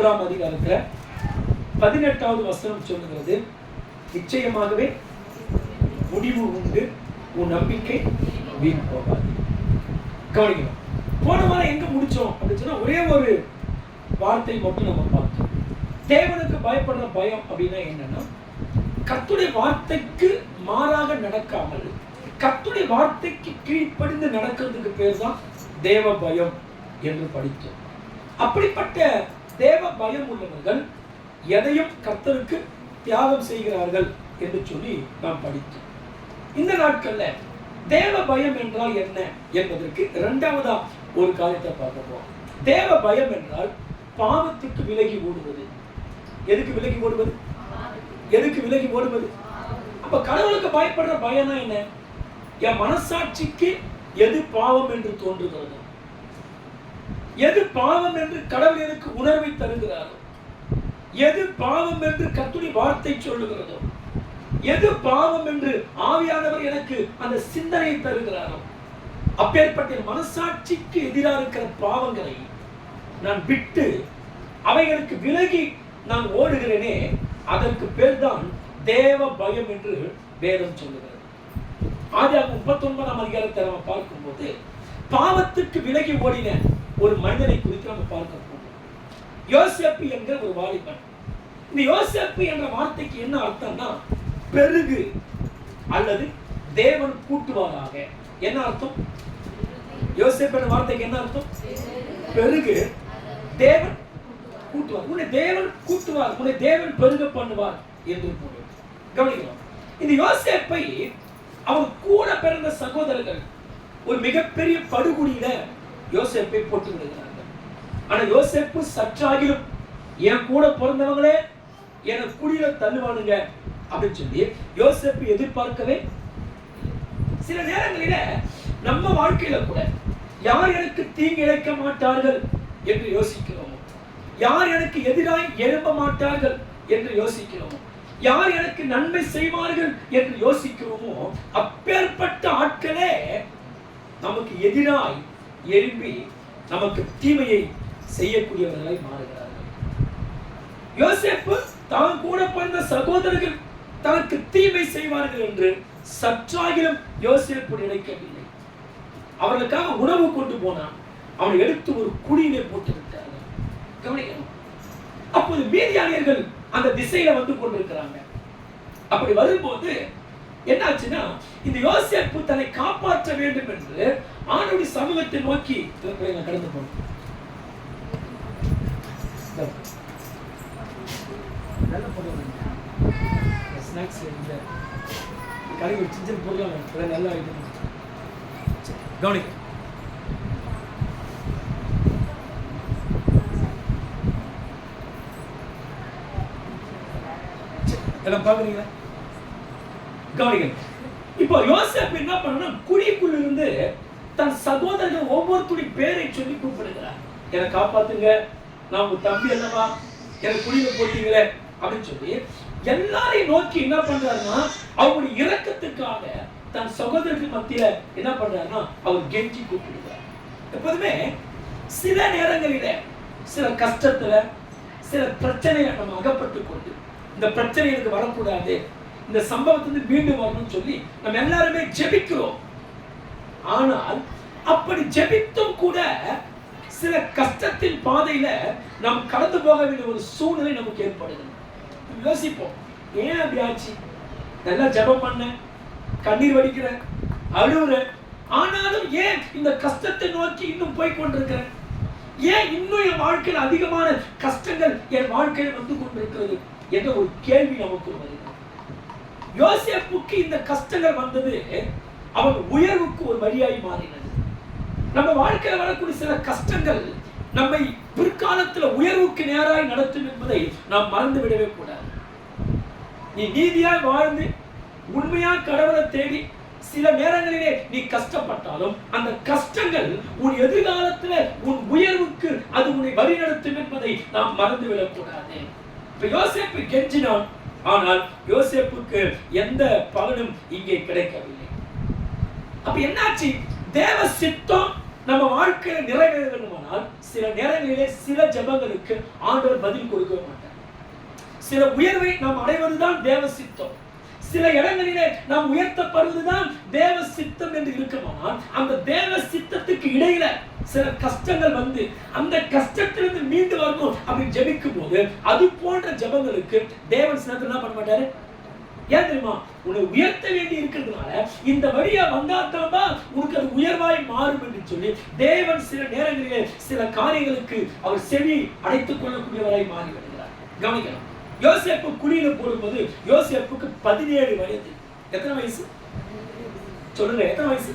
1 அதிகாரத்தில் 18வது வசனம் சொல்லுகிறது, நிச்சயமாகவே முடிவு உண்டு, உன் நம்பிக்கை வீண் போகாது. கவனிக்கணும். போன வாரம் எங்க முடிச்சோம் அப்படின்னு சொன்னா ஒரே ஒரு வார்த்தை மட்டும் நம்ம பார்த்தோம். தேவனுக்கு பயப்படுற பயம் அப்படின்னா என்னன்னா, கர்த்தருடைய வார்த்தைக்கு மாறாக நடக்காமல் கர்த்தருடைய வார்த்தைக்கு கீழ்ப்படிந்து நடக்கிறதுக்கு பேர் தான் தேவ பயம் என்று படித்தோம். அப்படிப்பட்ட தேவ பயம் உள்ளவர்கள் எதையும் கர்த்தருக்கு தியாகம் செய்கிறார்கள் என்று சொல்லி நாம் படித்தோம். இந்த நாட்கள்ல தேவ பயம் என்றால் என்ன என்பதற்கு இரண்டாவதா ஒரு காரியத்தை பார்ப்போம். தேவ பயம் என்றால் பாவத்துக்கு விலகி ஓடுவது. எதுக்கு விலகி ஓடுவது? எதுக்கு விலகி ஓடுவது? அப்ப கடவுளுக்கு பயப்படுற பயம்னா என்ன? என் மனசாட்சிக்கு எது பாவம் என்று தோன்றுகிறதோ, எது பாவம் என்று கடவுள் எனக்கு உணர்வை தருகிறாரோ, எது பாவம் என்று கர்த்தருடைய வார்த்தை சொல்லுகிறதோ, எது பாவம் என்று ஆவியானவர் எனக்கு அந்த சிந்தனையை தருகிறாரோ, அப்பேற்பட்ட மனசாட்சிக்கு எதிராக இருக்கிற பாவங்களை நான் விட்டு அவைகளுக்கு விலகி நான் ஓடுகிறேனே, அதற்கு பேர் தான் தேவ பயம் என்று வேதம் சொல்லுகிறது. ஆதியாகமம் 39ஆம் அதிகாரத்தை நம்ம பார்க்கும்போது பாவத்துக்கு விலகி ஓடின ஒரு மனிதனை குறித்து நம்ம பார்க்க போகிறோம். யோசேப்பு என்கிற ஒரு வாலிபன். இந்த யோசேப்பு என்ற வார்த்தைக்கு என்ன அர்த்தம்னா, பெருகு அல்லது தேவன் கூட்டுவாராக. என்ன அர்த்தம்? யோசேப்பு என்ற வார்த்தைக்கு என்ன அர்த்தம்? பெருகு, தேவன் கூட்டுவார். உன்னை தேவன் கூட்டுவார், உன்னை தேவன் பெருக பண்ணுவார் என்று கவனிக்கிறோம். இந்த யோசேப்பை அவர் கூட பிறந்த சகோதரர்கள் ஒரு மிகப்பெரிய படுகுடியில யோசேப்பை போட்டு விடுகிறார்கள். ஆனா யோசேப்பு சற்றாகிலும் என் கூட பிறந்தவங்களே என குடியில தள்ளுவானுங்க அப்படின்னு சொல்லி யோசேப்பு எதிர்பார்க்கவே. சில நேரங்களில நம்ம வாழ்க்கையில கூட யார் எனக்கு தீங்கு இழைக்க மாட்டார்கள் என்று யோசிக்கிறோமோ, யார் எனக்கு எதிராய் எழும்ப மாட்டார்கள் என்று யோசிக்கிறோமோ, யார் எனக்கு நன்மை செய்வார்கள் என்று யோசிக்கிறோமோ, அப்பேற்பட்ட ஆட்களே நமக்கு எதிராய் எழும்பி நமக்கு தீமையை செய்யக்கூடியவர்களாய் மாறுகிறார்கள். யோசேப்பு தான் கூட பிறந்த சகோதரர்கள் தனக்கு தீமை செய்வார்கள் என்று சற்றாகிலும் யோசேப்பு நினைக்கவில்லை. அவர்களுக்காக உணவு கொண்டு போனான். அவனை எடுத்து ஒரு குழியிலே போட்டு விட்டார்கள். கவனிக்கணும். அப்போது மீதியானியர்கள் அந்த திசையில வந்து கொண்டிருக்கிறாங்க. அப்படி வரும்போது என்னாச்சுன்னா, இந்த யோசேப்பு தன்னை காப்பாற்ற வேண்டும் என்று ஆண்டவருடைய சமூகத்தை நோக்கி கடந்து போனோம். ஸ்நாக்ஸ் கடைக்கு ஒரு சின்ன பொருளாக நல்லா கவனிக்க. எல்லாம் பாக்குறீங்களா? கவனிக்க. இப்போ யோசேப்பு என்ன பண்ணா, குழிக்குள்ள இருந்து தன் சகோதரர்கள் ஒவ்வொருத்தருடைய பேரை சொல்லி கூப்பிடுகிறார். என்னை காப்பாத்துங்க, நான் உங்க தம்பி அல்லவா, எனக்கு குழியில போட்டீங்களே அப்படின்னு சொல்லி எல்லாரையும் நோக்கி என்ன பண்றாருன்னா, அவருடைய இரக்கத்துக்காக தன் சகோதரர்கள் மத்தியில என்ன பண்றாருன்னா அவர் கெஞ்சி கூப்பிடுகிறார். எப்போதுமே சில நேரங்களில சில கஷ்டத்துல சில பிரச்சனையை நம்ம அகப்பட்டு கொண்டு, இந்த பிரச்சனை எனக்கு வரக்கூடாது, இந்த சம்பவத்திலிருந்து மீண்டும் வரணும்னு சொல்லி நம்ம எல்லாருமே ஜெபிக்கிறோம். ஆனால் அப்படி ஜெபித்தும் கூட சில கஷ்டத்தின் பாதையில நாம் கடந்து போக வேண்டிய ஒரு சூழ்நிலை நமக்கு ஏற்படுகிறது. யோசிப்போம், ஏன் அப்படி ஆச்சு? நல்லா ஜெபம் பண்ண, கண்ணீர் வடிக்கிற, அழுவுற, ஆனாலும் ஏன் இந்த கஷ்டத்தை நோக்கி இன்னும் போய் கொண்டிருக்கிறேன்? ஏன் இன்னும் என் வாழ்க்கையில் அதிகமான கஷ்டங்கள் என் வாழ்க்கையில் வந்து கொண்டிருக்கிறது என்ற ஒரு கேள்வி நமக்கு வருகிறது. யோசேப்புக்கு இந்த கஷ்டங்கள் வந்தது அவன் உயர்வுக்கு ஒரு வழியாய் மாறினது. நம்ம வாழ்க்கையில் வரக்கூடிய சில கஷ்டங்கள் நம்மை பிற்காலத்தில் உயர்வுக்கு நேராய் நடத்தும் என்பதை நாம் மறந்து விடவே கூடாது. நீ நீதியாய் வாழ்ந்து உண்மையா கடவுளை தேடி சில நேரங்களிலே நீ கஷ்டப்பட்டாலும் அந்த கஷ்டங்கள் உன் எதிர்காலத்துல உன் உயர்வுக்கு அது உன்னை வழிநடத்தும் என்பதை நாம் மறந்து விடக்கூடாது. இப்ப யோசேப்பு கெஞ்சினான், ஆனால் யோசேப்புக்கு எந்த பலனும் இங்கே கிடைக்கவில்லை. அப்ப என்னாச்சு? தேவ சித்தம் நம்ம வாழ்க்கையில நிறைவேற வேண்டுமானால் சில நேரங்களிலே சில ஜெபங்களுக்கு ஆண்டவர் பதில் கொடுக்க மாட்டார். சில உயர்வை நாம் அடைவதுதான் தேவ சித்தம். சில இடங்களிலே நாம் உயர்த்தப்படுவதுதான் தேவ சித்தம் என்று இருக்குமானால் அந்த தேவ சித்தத்துக்கு இடையில சில கஷ்டங்கள் வந்து அந்த கஷ்டத்திலிருந்து மீண்டு வரணும் அப்படின்னு ஜெபிக்கும் போது அது போன்ற ஜெபங்களுக்கு தேவன் சிலத்தில் என்ன பண்ண மாட்டாரு. ஏன் தெரியுமா? உன்னை உயர்த்த வேண்டி இருக்கிறதுனால இந்த வழியா வந்தாத்தான் உனக்கு அது உயர்வாய் மாறும் என்று சொல்லி தேவன் சில நேரங்களிலே சில காரியங்களுக்கு அவர் செவி அடைத்துக் கொள்ளக்கூடியவராய் மாறி வருகிறார். கவனிக்கலாம். யோசேப்பு குழியில போடும்போது யோசேப்புக்கு 17 வயது. எத்தனை வயசு சொல்லுங்க? எத்தனை வயசு?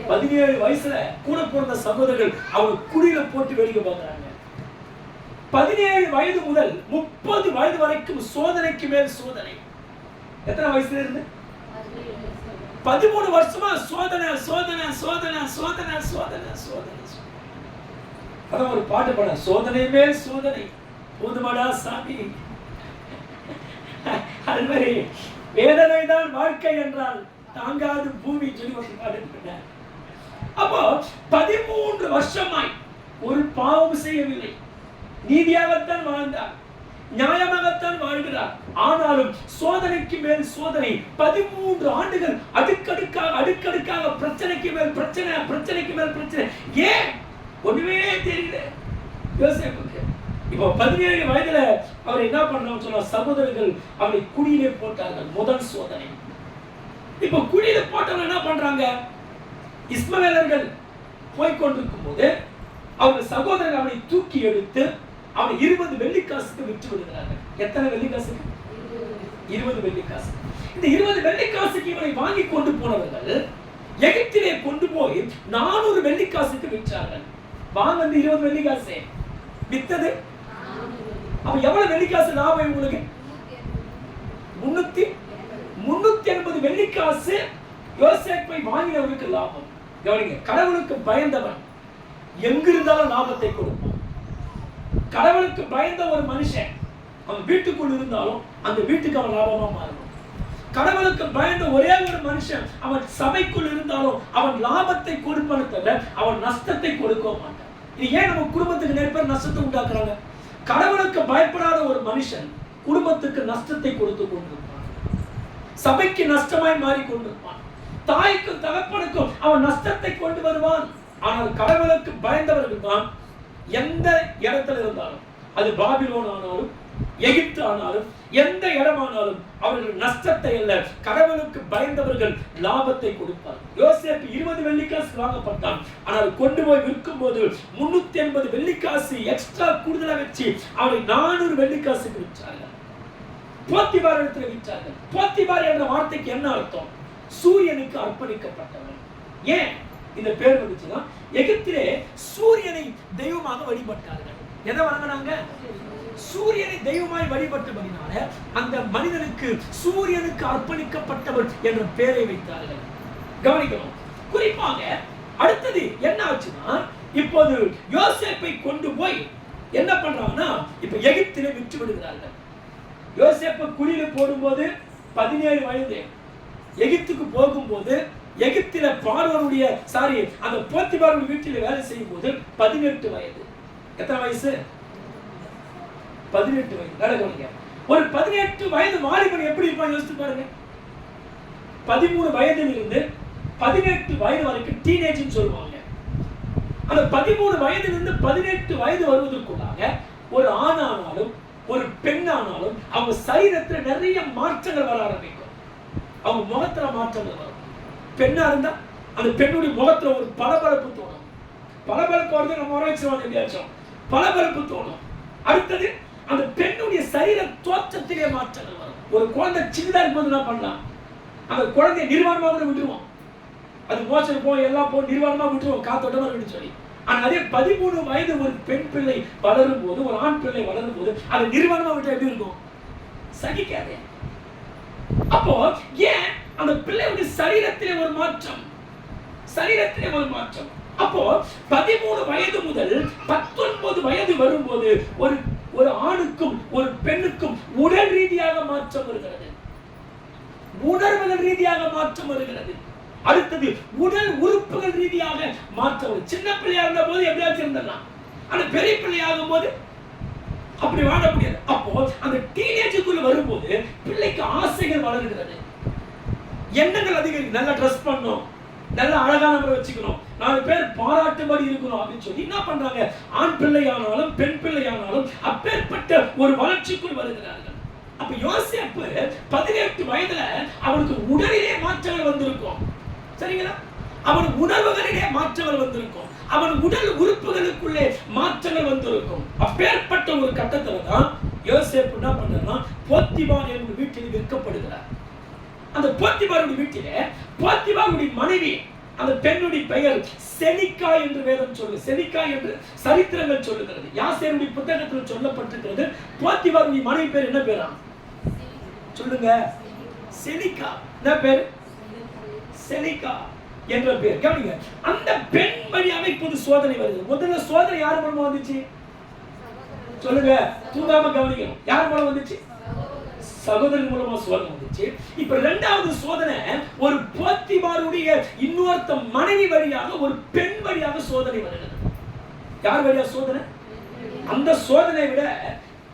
17 வயசுல கூட பிறந்த சகோதரர்கள் அவங்க குழியில போட்டு வேடிக்கை பார்க்கிறாங்க. 17 வயது முதல் 30 வயது வரைக்கும் சோதனைக்கு மேல் சோதனை. எத்தனை வயசுல இருந்து? 13 வருஷமா சோதனை சோதனை சோதனை சோதனை சோதனை சோதனை. அதான் ஒரு பாட்டு பாட, சோதனை மேல் சோதனை போதுமாடா சாமி. அது மாதிரி வேதனை தான் வாழ்க்கை என்றால் தாங்காது பூமி சொல்லி ஒரு பாட்டு. அப்போ 13 வருஷமாய் ஒரு பாவம் செய்யவில்லை, நீதியாகத்தான் வாழ்ந்தார், நியாயமாகத்தான் வாழ்கிறார். ஆனாலும் சோதனைக்கு மேல் சோதனை, 13 ஆண்டுகள் அடுக்கடுக்காக பிரச்சனைக்கு மேல் பிரச்சனை, பிரச்சனைக்கு மேல் பிரச்சனை. ஏன் ஒண்ணுமே தெரியல யோசேப்புக்கு. இப்போ 17 வயதுல அவர் என்ன பண்றாங்க சொன்னா, சகோதரர்கள் அவரை குழியிலே போட்டார்கள். முதல் சோதனை. இப்போ குழியில போட்டவங்க என்ன பண்றாங்க? இஸ்மவேலர்கள் போய்கொண்டிருக்கும் போது அவர்கள் சகோதரர்கள் அவனை தூக்கி எடுத்து அவன் 20 வெள்ளிக்காசுக்கு விற்று விடுகிறார்கள். எத்தனை வெள்ளிக்காசுக்கு? 20 வெள்ளிக்காசு. இந்த 20 வெள்ளிக்காசுக்கு இவனை வாங்கி கொண்டு போனவர்கள் எகிப்திலே கொண்டு போய் 400 வெள்ளிக்காசுக்கு விற்றார்கள். வாங்கி 20 வெள்ளிக்காசு வித்தது. அவன் எவ்வளவு வெள்ளிக்காசு லாபம்? உங்களுக்கு 380 வெள்ளிக்காசு யோசேப்பை வாங்கினவருக்கு லாபம். கவனிங்க, கடவுளுக்கு பயந்தவன் எங்கிருந்தாலும் லாபத்தை கொடுப்பான். கடவுளுக்கு பயந்த ஒரு மனுஷன் அவன் வீட்டுக்குள் இருந்தாலும் அந்த வீட்டுக்கு அவன் லாபமா மாறும். கடவுளுக்கு பயந்த ஒரே ஒரு மனுஷன் அவன் சபைக்குள் இருந்தாலும் அவன் லாபத்தை கொடுப்பான தவிர அவன் நஷ்டத்தை கொடுக்க மாட்டான். இது ஏன் நம்ம குடும்பத்துக்கு நிறைய பேர் நஷ்டத்தை உண்டாக்குறாங்க? கடவுளுக்கு பயப்படாத ஒரு மனுஷன் குடும்பத்துக்கு நஷ்டத்தை கொடுத்து கொண்டிருப்பான், சபைக்கு நஷ்டமாய் மாறி கொண்டிருப்பான், தாய்க்கும் தகப்பனுக்கும் அவன் நஷ்டத்தை கொண்டு வருவான். ஆனால் கடவுளுக்கு பயந்தவர்கள் தான் எந்த இடத்துல இருந்தாலும், அது பாபிலோன் ஆனாலும் எகிப்து ஆனாலும் எந்த இடமானாலும் அவர்கள் நஷ்டத்தை அல்ல, கடவுளுக்கு பயந்தவர்கள் லாபத்தை கொடுப்பார். யோசேப்பு 20 வெள்ளிக்காசு வாங்கப்பட்டான். ஆனால் கொண்டு போய் விற்கும் போது 380 வெள்ளிக்காசு எக்ஸ்ட்ரா கூடுதலா வச்சு அவரை 400 வெள்ளிக்காசுக்கு விற்றார்கள். போத்திபார் இடத்துல விற்றார்கள். போத்திபார் என்ற வார்த்தைக்கு என்ன அர்த்தம்? சூரியனுக்கு அர்ப்பணிக்கப்பட்டவன். ஏன் இந்த பேர் வந்துச்சுன்னா, எகிப்திலே சூரியனை தெய்வமாக வழிபட்டார்கள். எதை வணங்கினாங்க? சூரியனை தெய்வமாய் வழிபட்டபடினால அந்த மனிதனுக்கு சூரியனுக்கு அர்ப்பணிக்கப்பட்டவர் என்ற பெயரை வைத்தார்கள். கவனிக்கணும். குறிப்பாக அடுத்தது என்ன ஆச்சுன்னா, இப்போது யோசேப்பை கொண்டு போய் என்ன பண்றாங்கன்னா, இப்ப எகிப்திலே விற்று விடுகிறார்கள். யோசேப்பை குழியில போடும்போது 17 வயது. எகிப்துக்கு போகும்போது எகிப்தில பார்வோனுடைய அந்த போத்திபாருடைய வீட்டில் வேலை செய்யும் போது 18 வயது. எத்தனை வயசு? 18 வயது. ஒரு 18 வயது வாலிபன் எப்படி இருப்பான் யோசிச்சு பாருங்க. 13 வயதிலிருந்து 18 வயது வரைக்கும் டீனேஜ்னு சொல்லுவாங்க. அந்த 13 வயதிலிருந்து 18 வயது வருவதற்குள்ளாக ஒரு ஆணானாலும் ஒரு பெண்ணானாலும் அவங்க சரீரத்துல நிறைய மாற்றங்கள் வர ஆரம்பிக்கும். அவங்க முகத்துல மாற்றங்கள் வரும். பெண்ணா இருந்தா அந்த பெண்ணுடைய முகத்துல ஒரு பளபளப்பு தோணும். பளபளப்பு வந்து நம்ம வரைச்சுவாங்க இல்லையாச்சும் பளபளப்பு தோணும். அடுத்தது அந்த பெண்ணுடைய சரீர தோற்றத்திலே மாற்றங்கள் வரும். ஒரு குழந்தை சின்னதா இருக்கும்போது என்ன பண்ணலாம்? அந்த குழந்தைய நிர்வாணமா கூட விட்டுருவோம். அது மோசம் போய் எல்லாம் போய் நிர்வாணமா விட்டுருவோம், காத்தோட்டமா இருக்குன்னு சொல்லி. ஆனா அதே 13 வயது ஒரு பெண் பிள்ளை வளரும் போது, ஒரு ஆண் பிள்ளை வளரும் போது அது நிர்வாணமா விட்டு எப்படி இருக்கும்? சகிக்காதே. அப்போ ஏன் அந்த பிள்ளையுடைய சரீரத்திலே ஒரு மாற்றம், சரீரத்திலே ஒரு மாற்றம். அப்போ 13 வயது முதல் 19 வயது வரும்போது ஒரு ஆணுக்கும் ஒரு பெண்ணுக்கும் உடல் ரீதியாக மாற்றம் வருகிறது, உணர்வுகள் ரீதியாக மாற்றம் வருகிறது. அடுத்தது உடல் உறுப்புகள் ரீதியாக மாற்றவர். சின்ன பிள்ளையா இருந்த போது எப்படியாச்சும் இருந்தலாம், ஆனா பெரிய பிள்ளையாகும் போது அப்படி வாழ முடியாது. அப்போ அந்த டீனேஜுக்குள்ள வரும்போது பிள்ளைக்கு ஆசைகள் வளர்கிறது, எண்ணங்கள் அதிகம். நல்லா ட்ரெஸ் பண்ணணும், நல்ல அழகான முறை வச்சுக்கணும், 4 பேர் பாராட்டும்படி இருக்கணும் அப்படின்னு சொல்லி என்ன பண்றாங்க, ஆண் பிள்ளையானாலும் பெண் பிள்ளையானாலும் அப்பேற்பட்ட ஒரு வளர்ச்சிக்குள் வருகிறார்கள். அப்ப யோசேப்பு 18 வயதுல அவனுக்கு உடலிலே மாற்றங்கள் வந்திருக்கும், சரிங்களா? அவன் உணர்வுகளிலே மாற்றங்கள் வந்திருக்கும், அவன் உடல் உறுப்புகளுக்குள்ளே மாற்றங்கள் வந்திருக்கும். அப்பேற்பட்ட ஒரு கட்டத்துல தான் யோசேப்பு என்ன பண்றான்னா போத்திபார் என்னும் வீட்டில் விற்கப்படுகிறார். அந்த போத்திபாருடைய வீட்டிலே போத்திபாருடைய மனைவி, அந்த பெண்ணுடைய பெயர் செனிகா என்று வேதம் சொல்லு, செனிகா என்று சரித்திரங்கள் சொல்லுகிறது. யாசேருடைய புத்தகத்தில் சொல்லப்பட்டிருக்கிறது. போத்திபாருடைய மனைவி பேர் என்ன பேரா சொல்லுங்க? செனிகா. என்ன பேர்? செனிகா என்ற பேர். கவனிங்க, அந்த பெண் வழியாக இப்போது சோதனை வருது. முதல்ல சோதனை யார் மூலமா வந்துச்சு சொல்லுங்க, தூங்காம கவனிங்க. யார் மூலம் வந்துச்சு? சகோதரன் மூலமா சோதனை வந்துச்சு. இப்ப இரண்டாவது சோதனை ஒரு போத்திபாருடைய இன்னொருத்த மனைவி வழியாக, ஒரு பெண் வழியாக சோதனை வருகிறது. யார் வழியாக சோதனை? அந்த சோதனை விட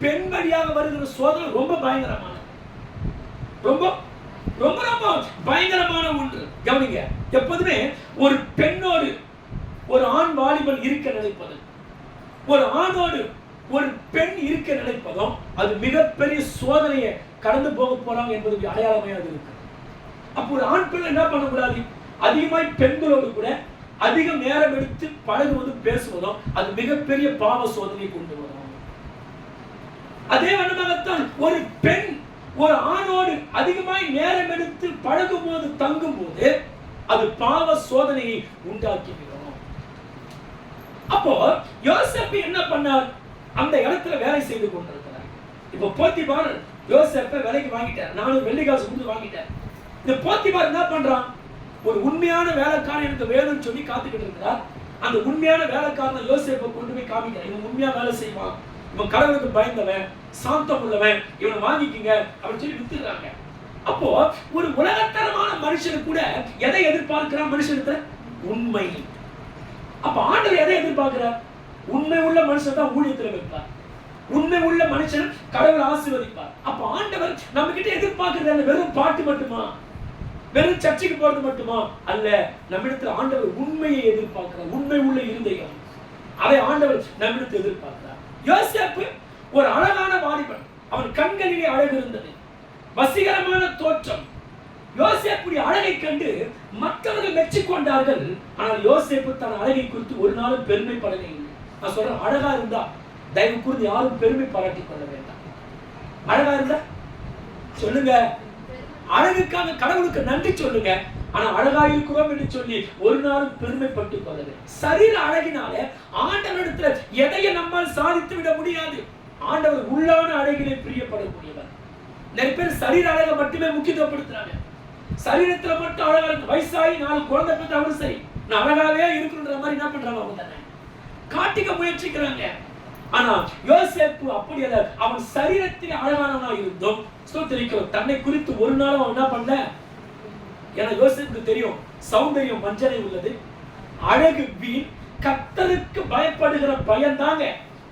பெண் வழியாக வருகிற சோதனை ரொம்ப பயங்கரமான, ரொம்ப ரொம்ப ரொம்ப பயங்கரமான ஒன்று. கவனிங்க, எப்போதுமே ஒரு பெண்ணோடு ஒரு ஆண் வாலிபன் இருக்க நினைப்பது, ஒரு ஆணோடு ஒரு பெண் இருக்க நினைப்பதும் அது மிகப்பெரிய சோதனையை கடந்து போக போறாங்க என்பது அடையாளமையாக இருக்கு. அப்போ ஒரு ஆண் பிள்ளை என்ன பண்ணக்கூடாது, அதிகமாய் பெண்களோடு கூட அதிகம் நேரம் எடுத்து பழகுவதும் பேசுவதும் அது மிகப்பெரிய பாவ சோதனையை கொண்டு வரும். அதே வண்ணமாகத்தான் ஒரு பெண் ஒரு ஆணோடு அதிகமாய் நேரம் எடுத்து பழகும் போது, தங்கும் போது அது பாவ சோதனையை உண்டாக்கிவிடும். அப்போ யோசேப்பு என்ன பண்ணார்? அந்த இடத்துல வேலை செய்து கொண்டிருக்கிறார். இப்போ போத்திபார் யோசேப்பை வேலைக்கு வாங்கிட்டார், 4 வெள்ளிக்காசு கொடுத்து வாங்கிட்டார். இந்த போத்திபார் என்ன பண்றான்? ஒரு உண்மையான வேலைக்காரன் எனக்கு வேணும்னு சொல்லி காத்துக்கிட்டு இருக்கிறார். அந்த உண்மையான வேலைக்காரனை யோசேப்பை கொண்டு போய் காமிக்கிறார். இவன் உண்மையா வேலை செய்வான், இவன் கடவுளுக்கு பயந்தவன், சாந்தம் உள்ளவன், இவனை வாங்கிக்கிங்க அப்படின்னு சொல்லி வித்துறாங்க. அப்போ ஒரு உலகத்தரமான மனுஷன் கூட எதை எதிர்பார்க்கிறான்? மனுஷனுக்கு உண்மை. அப்ப ஆண்டவர் எதை எதிர்பார்க்கிறார்? உண்மை உள்ள மனுஷன் தான் ஊழியத்தில் வைப்பார், உண்மை உள்ள மனுஷன் கடவுள் ஆசீர்வதிப்பார். அப்ப ஆண்டவர் நம்ம கிட்ட எதிர்பார்க்கிறது வெறும் பாட்டு மட்டுமா, வெறும் சர்ச்சைக்கு போறது மட்டுமா? அல்ல, நம்மிடத்தில் ஆண்டவர் உண்மையை எதிர்பார்க்கிறார், உண்மை உள்ள இருதயம். அதை ஆண்டவர் நம்மிடத்தில் எதிர்பார்க்கிறார். யோசேப்பு ஒரு அழகான வாலிபன், அவன் கண்களிலே அழகு இருந்தது, வசீகரமான தோற்றம். யோசேப்புடைய அழகை கண்டு மற்றவர்கள் மெச்சிக்கொண்டார்கள். ஆனால் யோசேப்பு தன் அழகை குறித்து ஒரு நாளும் பெருமைப்படவே இல்லை. நான் சொல்றேன், அழகா இருந்தா தயவு கூர்ந்து யாரும் பெருமை பாராட்டிக் கொள்ள வேண்டாம். அழகா இருந்தா சொல்லுங்க, அழகுக்காக கடவுளுக்கு நன்றி சொல்லுங்க. ஆனா அழகா இருக்கிறோம் என்று சொல்லி ஒரு நாளும் பெருமைப்பட்டு கொள்ளது. சரீர அழகினாலே ஆண்டவரிடத்துல எதையை நம்மால் சாதித்து விட முடியாது. ஆண்டவர் உள்ளான அழகிலே பிரியப்படக்கூடியவர். நிறைய பேர் சரீர அழகை மட்டுமே முக்கியத்துவப்படுத்துறாங்க. சரீரத்துல மட்டும் அழகா இருக்கு, வயசாகி 4 குழந்தை பெற்றாலும் சரி நான் அழகாவே இருக்குன்ற மாதிரி என்ன பண்றாங்க, அவங்க தானே காட்டிக்க முயற்சிக்கிறாங்க. ஆனா யோசேப்பு அப்படி அல்ல, அவன் சரீரத்தில் அழகானவனா இருந்தும் ஸ்தோத்திரிக்கிறோம், தன்னை குறித்து ஒரு நாளும் அவன் என்ன பண்ண. ஏன்னா யோசேப்புக்கு தெரியும் சௌந்தரியம் மஞ்சளை உள்ளது, அழகு வீண், கர்த்தருக்கு பயப்படுகிற பயந்தாங்க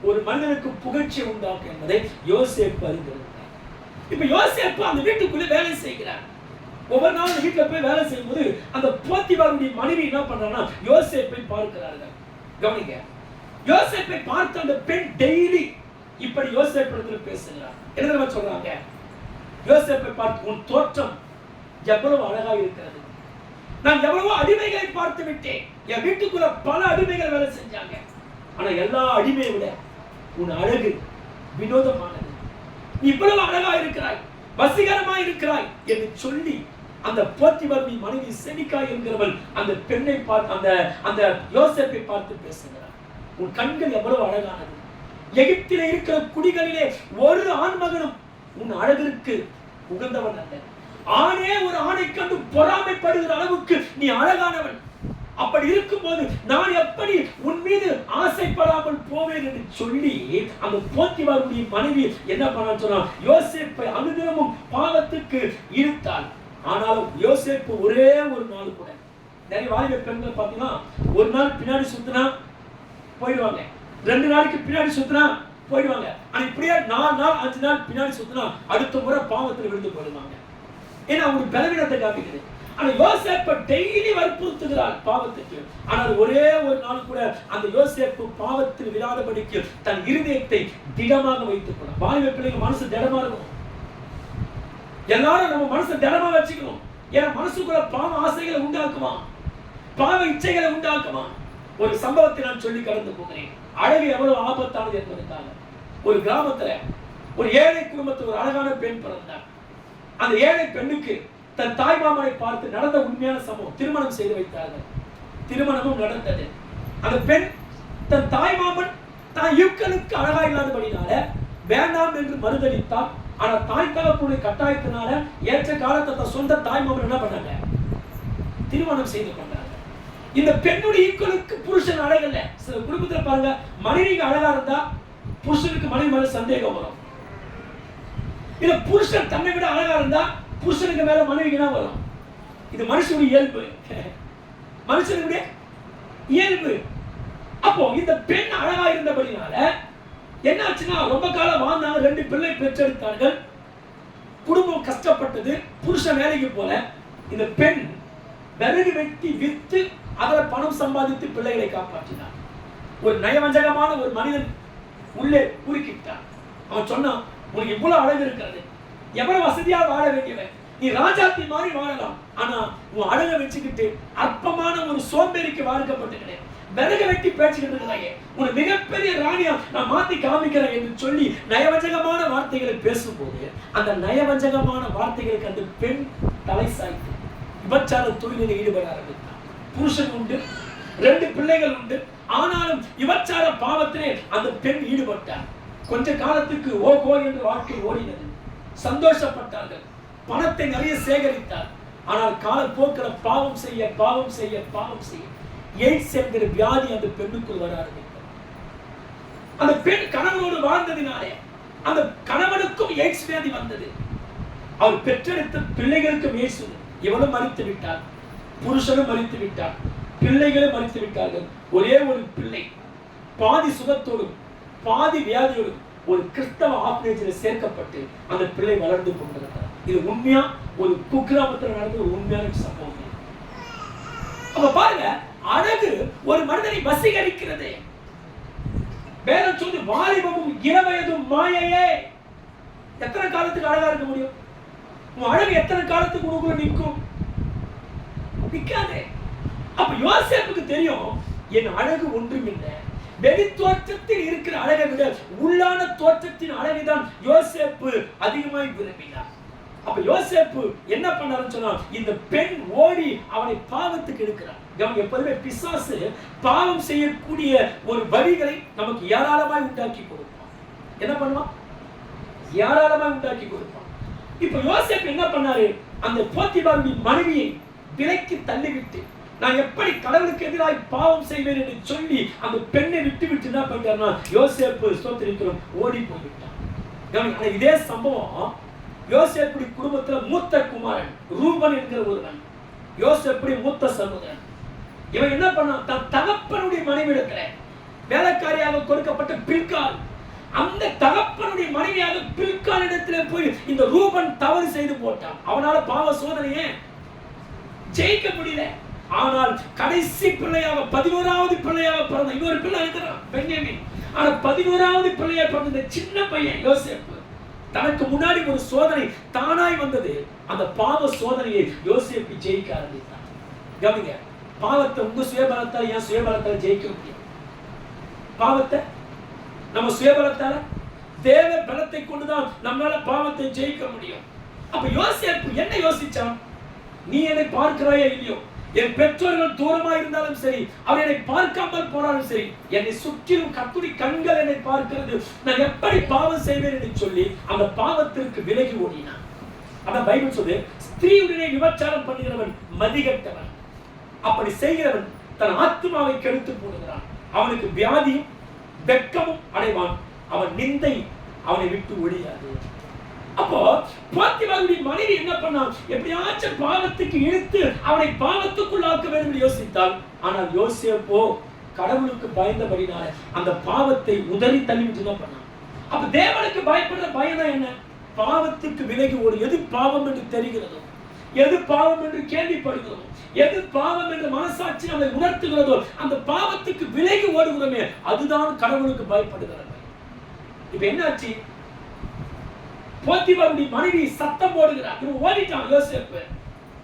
ஒரு மனிதனுக்கு புகழ்ச்சி உண்டாக்கும் என்பதை யோசேப்பு அறிந்திருந்தார். இப்ப யோசேப்பு அந்த வீட்டுக்குள்ளே வேலை செய்கிறார். ஒவ்வொரு நாளும் வீட்டுல போய் வேலை செய்யும் போது அந்த போத்திபாருடைய மனைவி என்ன பண்றாங்கன்னா யோசேப்பை பார்க்கிறார்கள். கவனிங்க, யோசேப்பை பார்த்த அந்த பெண் டெய்லி இப்படி யோசேப்பிடத்தில் பேசுகிறார். என்ன சொல்றாங்க? யோசேப்பை பார்த்து, உன் தோற்றம் எவ்வளவு அழகா இருக்கிறது, நான் எவ்வளவோ அடிமைகளை பார்த்து விட்டேன், என் வீட்டுக்குள்ள பல அடிமைகள் வேலை செஞ்சாங்க, ஆனா எல்லா அடிமையை விட உன் அழகு வினோதமானது, நீ இவ்வளவு அழகா இருக்கிறாய், வசீகரமா இருக்கிறாய் என்று சொல்லி அந்த போத்திபார் மனைவி செனிகா என்கிறவள் அந்த பெண்ணை பார்த்து அந்த யோசேப்பை பார்த்து பேசுகிறார். உன் கண்கள் எவ்வளவு அழகானது, எகிப்திலே இருக்கிற குடிகளிலே ஒரு ஆண் மகனும் உன் அழகிற்கு உகந்தவன் அல்ல, ஆணே ஒரு ஆணை கண்டு பொறாமைப்படுகிற அளவுக்கு நீ அழகானவன், அப்படி இருக்கும்போது நான் எப்படி உன் மீது ஆசைப்படாமல் போவேன் என்று சொல்லி அந்த போத்திபாருடைய மனைவி என்ன பண்ணான்னு சொன்னா யோசேப்பை அனுதினமும் பாவத்துக்கு இழுத்தாள். ஆனாலும் யோசேப்பு ஒரே ஒரு நாள் கூட நிறைய வாலிப பெண்கள் பார்த்தீங்கன்னா ஒரு நாள் பின்னாடி சுத்தினா போயிடுவாங்க, 2 நாளைக்கு பின்னாடி சுத்தினா போயிடுவாங்க. ஆனா இப்படியே 4 நாள் 5 நாள் பின்னாடி சுத்தினா அடுத்த முறை பாவத்தில் விழுந்து போயிடுவாங்க. ஏன்னா அவங்களுக்கு பலவீனத்தை காமிக்குது. ஆனா யோசேப்பை டெய்லி வற்புறுத்துகிறார் பாவத்துக்கு. ஆனால் ஒரே ஒரு நாள் கூட அந்த யோசேப்பு பாவத்தில் விழாதபடிக்கு தன் இருதயத்தை திடமாக வைத்துக் கொள்ள. வாலிப பிள்ளைங்க மனசு திடமா இருக்கும். எல்லாரும் நம்ம மனசை திடமா வச்சுக்கணும். ஏன்னா மனசுக்குள்ள பாவ ஆசைகளை உண்டாக்குவான், பாவ இச்சைகளை உண்டாக்குவான். ஒரு சம்பவத்தை நான் சொல்லி கடந்து போகிறேன். அழகு எவ்வளவு ஆபத்தானது என்பதற்காக. ஒரு கிராமத்துல ஒரு ஏழை குடும்பத்தில் ஒரு அழகான பெண் பிறந்தார். அந்த ஏழை பெண்ணுக்கு தன் தாய் மாமனை பார்த்து நடந்த உண்மையான சம்பவம். திருமணம் செய்து வைத்தார்கள். திருமணமும் நடந்தது. அந்த பெண் தன் தாய் மாமன் தான் யூக்களுக்கு அழகா இல்லாதபடினால வேண்டாம் என்று மறுதளித்தார். ஆனா தாய் தகப்பனுடைய கட்டாயத்தினால ஏற்ற காலத்தை தன் சொந்த தாய் மாமன் என்ன பண்ணாங்க, திருமணம் செய்து கொண்டாங்க. இந்த பெண்ணுடைய ஈக்குவலுக்கு புருஷன் அழகல்ல. சில குடும்பத்தில் பாருங்க, மனைவிக்கு அழகா இருந்தா புருஷனுக்கு மனைவி மேல சந்தேகம் வரும். இல்ல புருஷன் தன்னை விட அழகா இருந்தா புருஷனுக்கு மேல மனைவிக்கு தான் வரும். இது மனுஷனுடைய இயல்பு, மனுஷனுடைய இயல்பு. அப்போ இந்த பெண் அழகா இருந்தபடினால என்ன ஆச்சுன்னா, ரொம்ப காலம் வாழ்ந்தாங்க, 2 பிள்ளை பெற்றெடுத்தார்கள். குடும்பம் கஷ்டப்பட்டது. புருஷன் வேலைக்கு போல. இந்த பெண் விறகு வெட்டி வித்து அதில் பணம் சம்பாதித்து பிள்ளைகளை காப்பாற்றினார். ஒரு நயவஞ்சகமான ஒரு மனிதன் உள்ளே குறுக்கிட்டான். அவன் சொன்னான், உனக்கு இவ்வளவு அழகு இருக்கிறது, எவ்வளவு வசதியா வாழ வேண்டியவன், நீ ராஜாத்தி மாதிரி வாழலாம், ஆனா உன் அழகை வச்சுக்கிட்டு அற்பமான ஒரு சோம்பேறிக்கு வாழ்க்கப்பட்டுக்கிறேன், விறகு வெட்டி பேச்சுக்கிட்டு இருக்கிறாங்க, உன் மிகப்பெரிய ராணியா நான் மாத்தி காமிக்கிறேன் என்று சொல்லி நயவஞ்சகமான வார்த்தைகளை பேசும்போது அந்த நயவஞ்சகமான வார்த்தைகளுக்கு அந்த பெண் தலை சாய்த்து விபச்சார தொழிலில் ஈடுபட ஆரம்பித்தார். புருஷன் உண்டு, 2 பிள்ளைகள் உண்டு. ஆனாலும் விபச்சார பாவத்திலே அந்த பெண் ஈடுபட்டார். கொஞ்ச காலத்துக்கு ஓகோ என்று வாழ்க்கை ஓடினது. சந்தோஷப்பட்டார்கள், பணத்தை நிறைய சேகரித்தார். ஆனால் காலப்போக்கில் பாவம் செய்ய பாவம் செய்ய பாவம் செய்ய எய்ட்ஸ் என்கிற வியாதி அந்த பெண்ணுக்குள் வர ஆரம்பித்தது. அந்த பெண் கணவனோடு வாழ்ந்ததினாலே அந்த கணவனுக்கும் எய்ட்ஸ் வியாதி வந்தது. அவர் பெற்றெடுத்த பிள்ளைகளுக்கும் எய்ட்ஸ். இவளும் மறித்து விட்டார், புருஷனும் மறித்து விட்டார், பிள்ளைகளும் மறித்து விட்டார்கள். ஒரே ஒரு பிள்ளை பாதி சுகத்தோடும் பாதி வியாதியோடும் ஒரு கிறிஸ்தவ ஆபரேஷனில் சேர்க்கப்பட்டு அந்த பிள்ளை வளர்ந்து கொண்டிருக்கிறார். இது உண்மையா ஒரு குக்கிராமத்தில் நடந்த ஒரு உண்மையான சம்பவம். அப்ப பாருங்க, அழகு ஒரு மனிதனை வசீகரிக்கிறது. வேதம் சொல்லி வாலிபமும் இளவயதும் மாயையே. எத்தனை காலத்துக்கு அழகா இருக்க முடியும்? உன் அழகு எத்தனை காலத்துக்கு உனக்குள்ள நிற்கும்? நிக்காதே. அப்ப யோசேப்புக்கு தெரியும், என் அழகு ஒன்றுமில்லை, வெளி தோற்றத்தில் இருக்கிற அழகை விட உள்ளான தோற்றத்தின் அழகைதான் யோசேப்பு அதிகமாய் விரும்பினார். அப்ப யோசேப்பு என்ன பண்ணாருன்னு சொன்னா, இந்த பெண் ஓடி அவனை பாவத்துக்கு எடுக்கிறார். எப்போதுமே பிசாசு பாவம் செய்யக்கூடிய ஒரு வழிகளை நமக்கு ஏராளமாய் உண்டாக்கி கொடுப்பான். என்ன பண்ணுவான்? ஏராளமாய் உண்டாக்கி கொடுப்பான். இப்ப யோசேப்பு என்ன பண்ணாரு, அந்த போத்திபாருடைய மனைவியை விலைக்கு தள்ளிவிட்டு நான் எப்படி கடவுளுக்கு எதிராக பாவம் செய்வேன் என்று சொல்லி அந்த பெண்ணை விட்டு விட்டு என்ன பண்ணிட்டாருன்னா, யோசேப்பு ஸ்தோத்திரிக்கிறோம் ஓடி போய்விட்டான். இதே சம்பவம் யோசேப்புடைய குடும்பத்துல மூத்த குமாரன் ரூபன் என்கிற ஒருவன், யோசேப்புடைய மூத்த சகோதரன். இவன் என்ன பண்ணான், தன் தகப்பனுடைய மனைவியிடத்துல வேலைக்காரியாக கொடுக்கப்பட்ட பில்கால், அந்த தகப்பனுடைய மனைவியாக பில்கால் இடத்துல போய் இந்த ரூபன் தவறு செய்து போட்டான். அவனால பாவ சோதனையே ஜெயிக்க முடியல. ஆனால் கடைசி பிள்ளையாக 11வது பிள்ளையாக பிறந்த இன்னொரு பிள்ளை இருக்கிறான் பென்யமீன். ஆனா 11வது பிள்ளையாக பிறந்த சின்ன பையன் யோசேப்பு, தனக்கு முன்னாடி ஒரு சோதனை தானாய் வந்தது. அந்த பாவ சோதனையை யோசேப்பு ஜெயிக்க ஆரம்பித்தான். கவனிங்க, பாவத்தை உங்க சுயபலத்தால் ஏன் சுயபலத்தால் ஜெயிக்க முடியும்? பாவத்தை நம்ம சுயபலத்தால தேவ பலத்தை கொண்டுதான் நம்மளால பாவத்தை ஜெயிக்க முடியும். அப்ப யோசேப்பு என்ன யோசிச்சான்? நீ என்னை பார்க்கிறாயா இல்லையோ, என் பெற்றோர்கள் தூரமா இருந்தாலும் சரி, அவர் என்னை பார்க்காமல் போனாலும் சரி, என்னை சுற்றிலும் கர்த்தருடைய கண்கள் என்னை பார்க்கிறது, நான் எப்படி பாவம் செய்வேன் என்று சொல்லி அந்த பாவத்திற்கு விலகி ஓடினான். ஆனா பைபிள் சொல்லுது, ஸ்திரீயுடனே விபச்சாரம் பண்ணுகிறவன் மதிகட்டவன். அப்படி செய்கிறவன் தன் ஆத்மாவை கெடுத்து போடுகிறான். அவனுக்கு வியாதியும் வெட்கமும் அடைவான். அவன் நிந்தை அவனை விட்டு ஒழியாது. அப்போ போத்திபாருடைய மனைவி என்ன பண்ணா, எப்படியாச்சும் பாவத்துக்கு இழுத்து அவனை பாவத்துக்குள்ளாக்க வேண்டும் என்று யோசித்தாள். ஆனால் யோசேப்போ கடவுளுக்கு பயந்தபடினால அந்த பாவத்தை உதறி தள்ளிவிட்டு தான் பண்ணான். அப்ப தேவனுக்கு பயப்படுற பயம் என்ன? பாவத்துக்கு விலகி ஒரு எது பாவம் என்று தெரிகிறதோ, எது பாவம் என்று கேள்விப்படுகிறதோ, எது பாவம் என்று மனசாட்சி நம்மை உணர்த்துகிறதோ அந்த பாவத்துக்கு விலகி ஓடுகிறோமே, அதுதான் கடவுளுக்கு பயப்படுகிறது. இப்ப என்னாச்சு? போத்திபாருடைய மனைவி சத்தம் போடுகிறார். இவன் ஓடிட்டான் யோசேப்பு.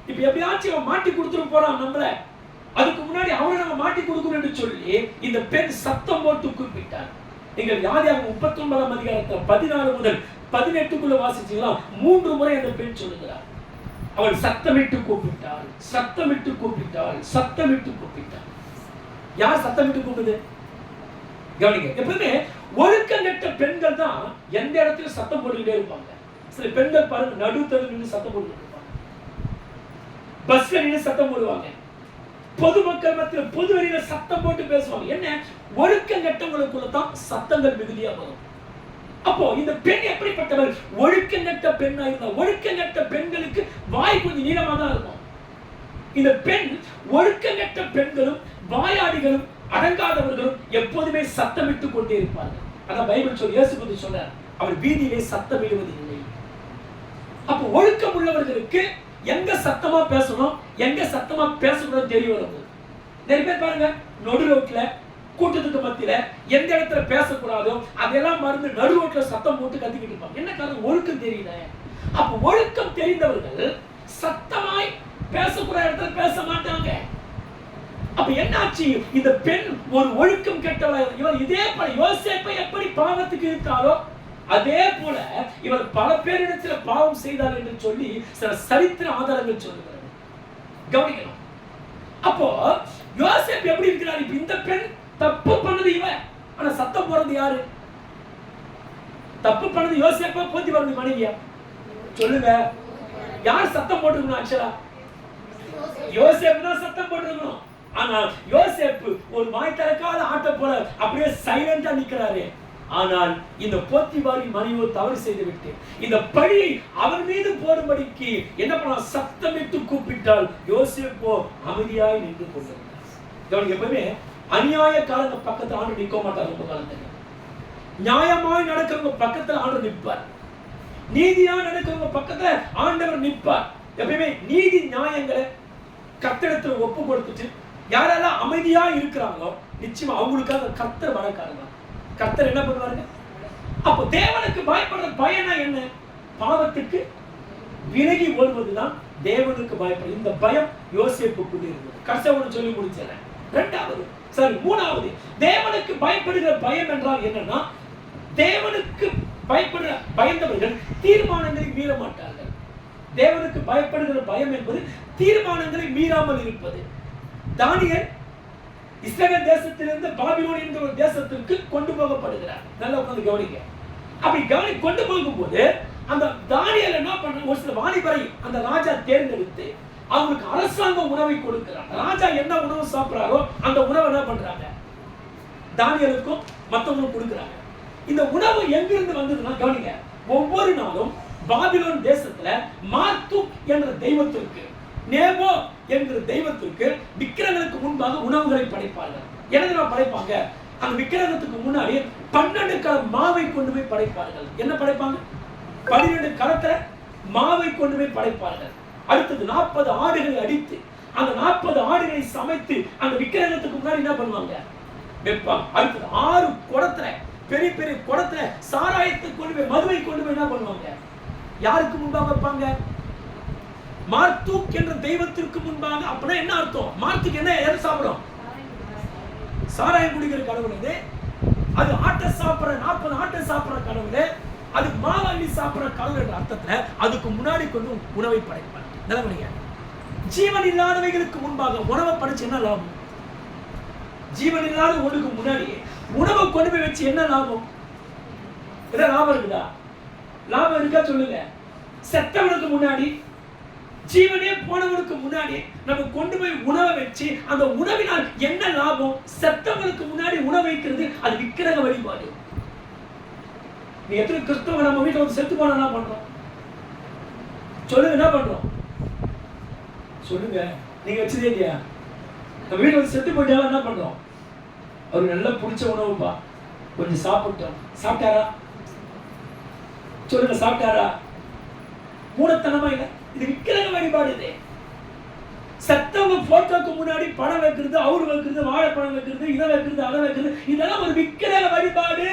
இப்ப எப்படியாச்சும் அவன் மாட்டி கொடுத்துட்டு போறான் நம்மள. அதுக்கு முன்னாடி அவனை நம்ம மாட்டி கொடுக்கணும் என்று சொல்லி இந்த பெண் சத்தம் போட்டு கூப்பிட்டார். நீங்கள் யாரையாவது 39ஆம் அதிகாரத்துல 14 முதல் 18க்குள்ள வாசிச்சீங்களா? 3 முறை அந்த பெண் சொல்லுகிறார். அவள் சத்தமிட்டு கூப்பிட்டாள், சத்தமிட்டு கூப்பிட்டாள், சத்தமிட்டு கூப்பிட்டாள். யார் சத்தமிட்டு கூப்பிடுது? கவனிங்க. எப்பவுமே ஒழுக்கங்கெட்ட பெண்கள் தான் எந்த இடத்துல சத்தம் போட்டுக்கிட்டே இருப்பாங்க. சில பெண்கள் பாருங்க, நடுத்தரு நின்று சத்தம் போட்டுக்கிட்டு இருப்பாங்க, பஸ்ல நின்று சத்தம் போடுவாங்க, பொதுமக்கள் மத்தியில் பொது வெளியில சத்தம் போட்டு பேசுவாங்க. என்ன? ஒழுக்கங்கெட்டவங்களுக்குள்ள தான் சத்தங்கள் மிகுதியா வரும். அப்போ இந்த பெண் எப்படிப்பட்டவர்? ஒழுக்கங்கெட்ட பெண்ணா இருந்தா. ஒழுக்கங்கெட்ட பெண்களுக்கு வாய் கொஞ்சம் நீளமா தான் இருக்கும். இந்த பெண் ஒழுக்கங்கெட்ட பெண்களும் வாயாடிகளும் அடங்காதவர்களும் எப்போதுமே சத்தமிட்டு கொண்டே இருப்பார்கள். அதான் பைபிள் சொல்லி இயேசு கிறிஸ்து சொன்னார், அவர் வீதியிலே சத்தமிடுவது இல்லை. அப்போ ஒழுக்கம் உள்ளவர்களுக்கு எங்க சத்தமா பேசணும், எங்க சத்தமா பேசணும் தெரிய வருது. நிறைய பேர் பாருங்க, நடு ரோட்ல கூட்டத்துக்கு மத்தியில எந்த இடத்துல பேசக்கூடாதோ அதெல்லாம் மறந்து நடு ரோட்ல சத்தம் போட்டு கத்திக்கிட்டு இருப்பாங்க. என்ன காரணம்? ஒழுக்கம் தெரியல. அப்ப ஒழுக்கம் தெரிந்தவர்கள் சத்தமாய் பேசக்கூடாத இடத்துல பேச மாட்டாங்க. அப்ப என்னாச்சு? இந்த பெண் ஒரு ஒழுக்கம் கெட்டவள். இவர் இதே போல யோசேப்பை எப்படி பாவத்துக்கு இழுத்தாலோ அதே போல இவர் பல பேரிடத்துல பாவம் செய்தார் என்று சொல்லி சில சரித்திர ஆதாரங்கள் சொல்லுகிறார். கவனிக்கணும். அப்போ யோசேப்பு எப்படி இருக்கிறார்? இப்ப இந்த பெண் தப்பு பண்ணது இவன், ஆனா சத்தம் போறது யாரு? தப்பு பண்ணது யோசேப்பா போத்திபாருடைய மனைவியா? சொல்லுங்க, யார் சத்தம் போட்டுருக்கணும்? ஆக்சுவலா யோசேப்பு தான் சத்தம் போட்டுருக்கணும். ஆனா யோசேப்பு ஒரு வாய் திறக்காத ஆட்ட போல அப்படியே சைலண்டா நிக்கிறாரு. ஆனால் இந்த போத்திபாரி மனைவியோ தவறு செய்து விட்டு இந்த பழியை அவன் மீது போடும்படிக்கு என்ன பண்ண? சத்தமிட்டு கூப்பிட்டால் யோசேப்போ அமைதியாய் நின்று கொண்டிருந்தார். எப்பவுமே அநியாயக்காரங்க பக்கத்துல ஆண்டு நிற்க மாட்டார். ரொம்ப காலத்துக்கு நியாயமாய் நடக்கிறவங்க பக்கத்துல ஆண்டு நிற்பார். நீதியா நடக்கிறவங்க பக்கத்துல ஆண்டவர் நிற்பார். எப்பயுமே நீதி நியாயங்களை கர்த்தரிடத்துல ஒப்பு கொடுத்துட்டு யாரெல்லாம் அமைதியா இருக்கிறாங்களோ நிச்சயமா அவங்களுக்காக கர்த்தர் வழக்காடுவார். கர்த்தர் என்ன பண்ணுவாருங்க? அப்போ தேவனுக்கு பயப்படுற பயனா என்ன? பாவத்துக்கு விலகி ஓடுவதுதான் தேவனுக்கு பயப்படுறது. இந்த பயம் யோசேப்புக்குள்ள இருந்தது. கர்த்தர் சொல்லி முடிச்சேன். மூணாவது தேவனுக்கு பயப்படுகிற பயம் என்றால் என்னன்னா, தேவனுக்கு பயப்படுற பயந்தவர்கள் தீர்மானங்களை மீற மாட்டார்கள். தேவனுக்கு பயப்படுகிற பயம் என்பது தீர்மானங்களை மீறாமல் இருப்பது. தானியேல் இஸ்ரவேல் தேசத்திலிருந்து பாபிலோன் என்ற ஒரு தேசத்திற்கு கொண்டு போகப்படுகிறார். நல்லா உட்கார்ந்து கவனிங்க. அப்படி கொண்டு போகும்போது அந்த தானியேல் என்ன பண்ண, ஒரு சில வாலிபரை அந்த ராஜா தேர்ந்தெடுத்து அவங்களுக்கு அரசாங்க உணவை கொடுக்கிறார். ராஜா என்ன உணவு சாப்பிடுறாரோ அந்த உணவை என்ன பண்றாங்க? தானியேலுக்கும் மற்றவங்களுக்கும் கொடுக்கிறாங்க. இந்த உணவு எங்கிருந்து வந்ததுன்னா கவனிங்க, ஒவ்வொரு நாளும் பாபிலோன் தேசத்துல மார்த்தூக் என்ற தெய்வத்திற்கு, நேபோ என்கிற தெய்வத்திற்கு விக்கிரகங்களுக்கு முன்பாக உணவுகளை படைப்பார்கள். என்ன படைப்பாங்க? அந்த விக்கிரகத்துக்கு முன்னாடி 12 கல மாவை கொண்டு போய் படைப்பார்கள். என்ன படைப்பாங்க? 12 கலத்துல மாவை கொண்டு போய் படைப்பார்கள். அடுத்தது 40 ஆடுகளை அடித்து அந்த 40 ஆடுகளை சமைத்து அந்த விக்கிரகத்துக்கு முன்னாடி என்ன பண்ணுவாங்க? வைப்பாங்க. அடுத்தது 6 குடத்துல, பெரிய பெரிய குடத்துல சாராயத்தை கொண்டு போய், மதுவை கொண்டு போய் என்ன பண்ணுவாங்க? யாருக்கு முன்பாக வைப்பாங்க? மார்த்தூக் என்ற தெய்வத்திற்கு முன்பாக. அப்படின்னா என்ன அர்த்தம்? மார்த்தூக் என்ன எதை சாப்பிடும்? சாராயம் குடிக்கிற கடவுள். அது ஆட்டை சாப்பிடுற 40 ஆட்டை சாப்பிடுற கடவுள். அது மாவாளி சாப்பிடுற கடவுள் என்ற அர்த்தத்துல அதுக்கு முன்னாடி கொண்டு உணவை படைப்பார். நிலவணிங்க, ஜீவன் இல்லாதவைகளுக்கு முன்பாக உணவை படைச்சு என்ன லாபம்? ஜீவன் இல்லாத ஒன்றுக்கு முன்னாடி உணவை கொண்டு போய் வச்சு என்ன லாபம்? ஏதாவது லாபம் இருக்குதா? லாபம் இருக்கா சொல்லுங்க. செத்தவனுக்கு முன்னாடி, ஜீவனே போனவனுக்கு முன்னாடி நம்ம கொண்டு போய் உணவை வச்சு அந்த உணவினால் என்ன லாபம்? செத்தவனுக்கு முன்னாடி உணவு வைக்கிறது அது விக்கிரக வழிபாடு. நீ எத்தனை கிறிஸ்தவ நம்ம வீட்டில் வந்து செத்து போனா என்ன பண்றோம்? சொல்லுங்க, என்ன பண்றோம்? சொல்லுங்க, நீங்க வச்சதே இல்லையா? நம்ம வீட்டுல வந்து செத்து போயிட்டாலும் என்ன பண்றோம்? அவருக்கு நல்லா பிடிச்ச உணவுப்பா, கொஞ்சம் சாப்பிட்டோம். சாப்பிட்டாரா? சொல்லுங்க, சாப்பிட்டாரா? மூடத்தனமா இல்லை, இது விக்கிரக வழிபாடு. இது சத்தவங்க போட்டோக்கு முன்னாடி படம் வைக்கிறது, அவரு வைக்கிறது, வாழைப்பழம் வைக்கிறது, இதை வைக்கிறது, அதை வைக்கிறது, இதெல்லாம் ஒரு விக்கிரக வழிபாடு.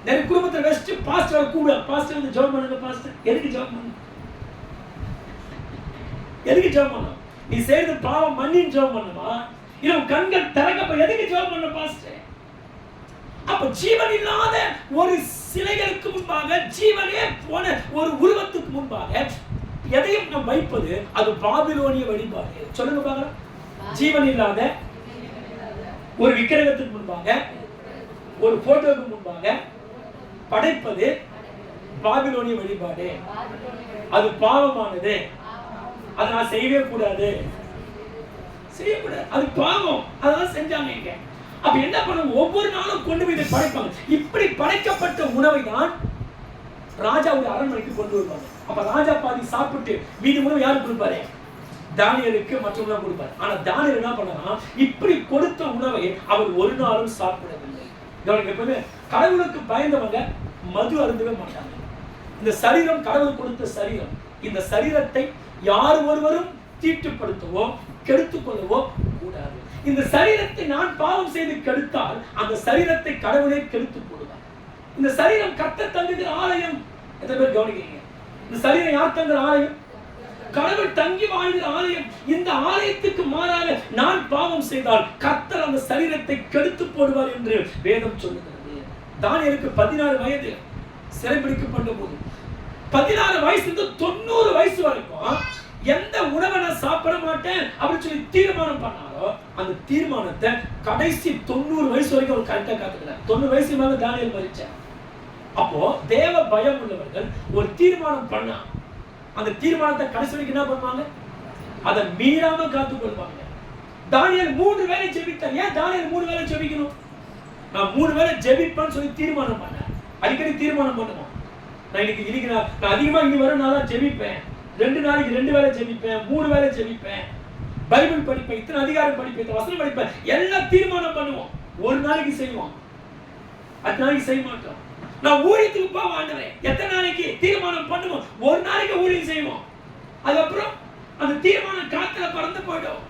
நிறைய குடும்பத்தை வச்சுட்டு பாஸ்டர் கூட, பாஸ்டர் வந்து ஜெபம் பண்ணுங்க. பாஸ்டர் எதுக்கு ஜெபம் பண்ணணும்? எதுக்கு ஜெபம் பண்ணணும்? நீ செய்யறது பாவம், மன்னின்னு ஜெபம் பண்ணுமா? இல்ல கண்கள் திறக்கப்ப எதுக்கு ஜெபம் பண்ண பாஸ்டர்? அப்ப ஜீவன் இல்லாத ஒரு சிலைகளுக்கு முன்பாக, ஜீவனே போன ஒரு உருவத்துக்கு முன்பாக எதையும் நாம் வைப்பது அது பாபிலோனிய வழிபாடு. சொல்லுங்க பாக்கலாம். ஜீவன் இல்லாத ஒரு விக்கிரகத்துக்கு முன்பாக, ஒரு போட்டோக்கு முன்பாக படைப்பது பாபிலோனிய வழிபாடு. அது பாவமானது, அதை நான் செய்யவே கூடாது, செய்யக்கூடாது, அது பாவம். அதெல்லாம் செஞ்சாங்க. இங்க அப்ப என்ன பண்ணும்? ஒவ்வொரு நாளும் கொண்டு போய் இதை படைப்பாங்க. இப்படி படைக்கப்பட்ட உணவை தான் ராஜாவுடைய அரண்மனைக்கு கொண்டு வருவாங்க. அப்ப ராஜா பாதி சாப்பிட்டு மீதி உணவு யாருக்கு கொடுப்பாரு? தானியேலுக்கு, மற்றவங்க கொடுப்பாரு. ஆனா தானியேல் என்ன பண்ணா, இப்படி கொடுத்த உணவை அவர் ஒரு நாளும் சாப்பிடவில்லை. எப்பவுமே கடவுளுக்கு பயந்தவங்க மது அருந்தவே மாட்டாங்க. இந்த சரீரம் கடவுள் கொடுத்த சரீரம். இந்த சரீரத்தை யார் ஒருவரும் தீட்டுப்படுத்தவோ கெடுத்துக் கொள்ளவோ கூடாது. இந்த சரீரத்தை நான் பாவம் செய்து கெடுத்தால் அந்த சரீரத்தை கடவுளே கெடுத்து போடுவார். இந்த சரீரம் கர்த்தர் தங்குகிற ஆலயம். எத்தனை பேர் கவனிக்கிறீங்க? இந்த சரீரம் யார் தங்குற ஆலயம்? கடவுள் தங்கி வாழ்கிற ஆலயம். இந்த ஆலயத்துக்கு மாறாக நான் பாவம் செய்தால் கர்த்தர் அந்த சரீரத்தை கெடுத்து போடுவார் என்று வேதம் சொல்லுகிறது. தானியேலுக்கு 16 வயது சிறைபிடிக்கப்பட்ட போது 16 வயசுல 90 வயசு வரைக்கும் எந்த உணவை நான் சாப்பிட மாட்டேன் அப்படின்னு சொல்லி தீர்மானம் பண்ணாரோ அந்த தீர்மானத்தை கடைசி 90 வயசு வரைக்கும் அவர் கரெக்டா காத்துக்கிறார். 90 வயசு மேல தானியேல் மரிச்சார். அப்போ தேவ பயம் உள்ளவர்கள் ஒரு தீர்மானம் பண்ணா அந்த தீர்மானத்தை கடைசி வரைக்கும் என்ன பண்ணுவாங்க? அதை மீறாம காத்துக்கொள்வாங்க. தானியேல் 3 வேளை ஜெபித்தார். ஏன் தானியேல் 3 வேளை ஜெபிக்கணும்? நான் 3 வேளை ஜெபிப்பேன்னு சொல்லி தீர்மானம் பண்ணேன். அடிக்கடி தீர்மானம் பண்ணுவோம். நான் இன்னைக்கு நான் அதிகமா இங்க வர நான் தான் ஜெபிப்பேன். 2 நாளைக்கு 2 வேளை ஜெபிப்பேன், 3 வேளை ஜெபிப்பேன், பைபிள் படிப்பேன், இத்தனை அதிகாரம் படிப்பேன், வசனம் படிப்பேன், எல்லாம் தீர்மானம் பண்ணுவோம். ஒரு நாளைக்கு செய்வோம், அடுத்த நாளைக்கு செய்ய மாட்டோம். நான் ஊழியத்துக்கு போக ஆண்டவரே எத்தனை நாளைக்கு தீர்மானம் பண்ணுவோம், ஒரு நாளைக்கு ஊழியம் செய்வோம், அதுக்கப்புறம் அந்த தீர்மானம் காத்துல பறந்து போயிடும்.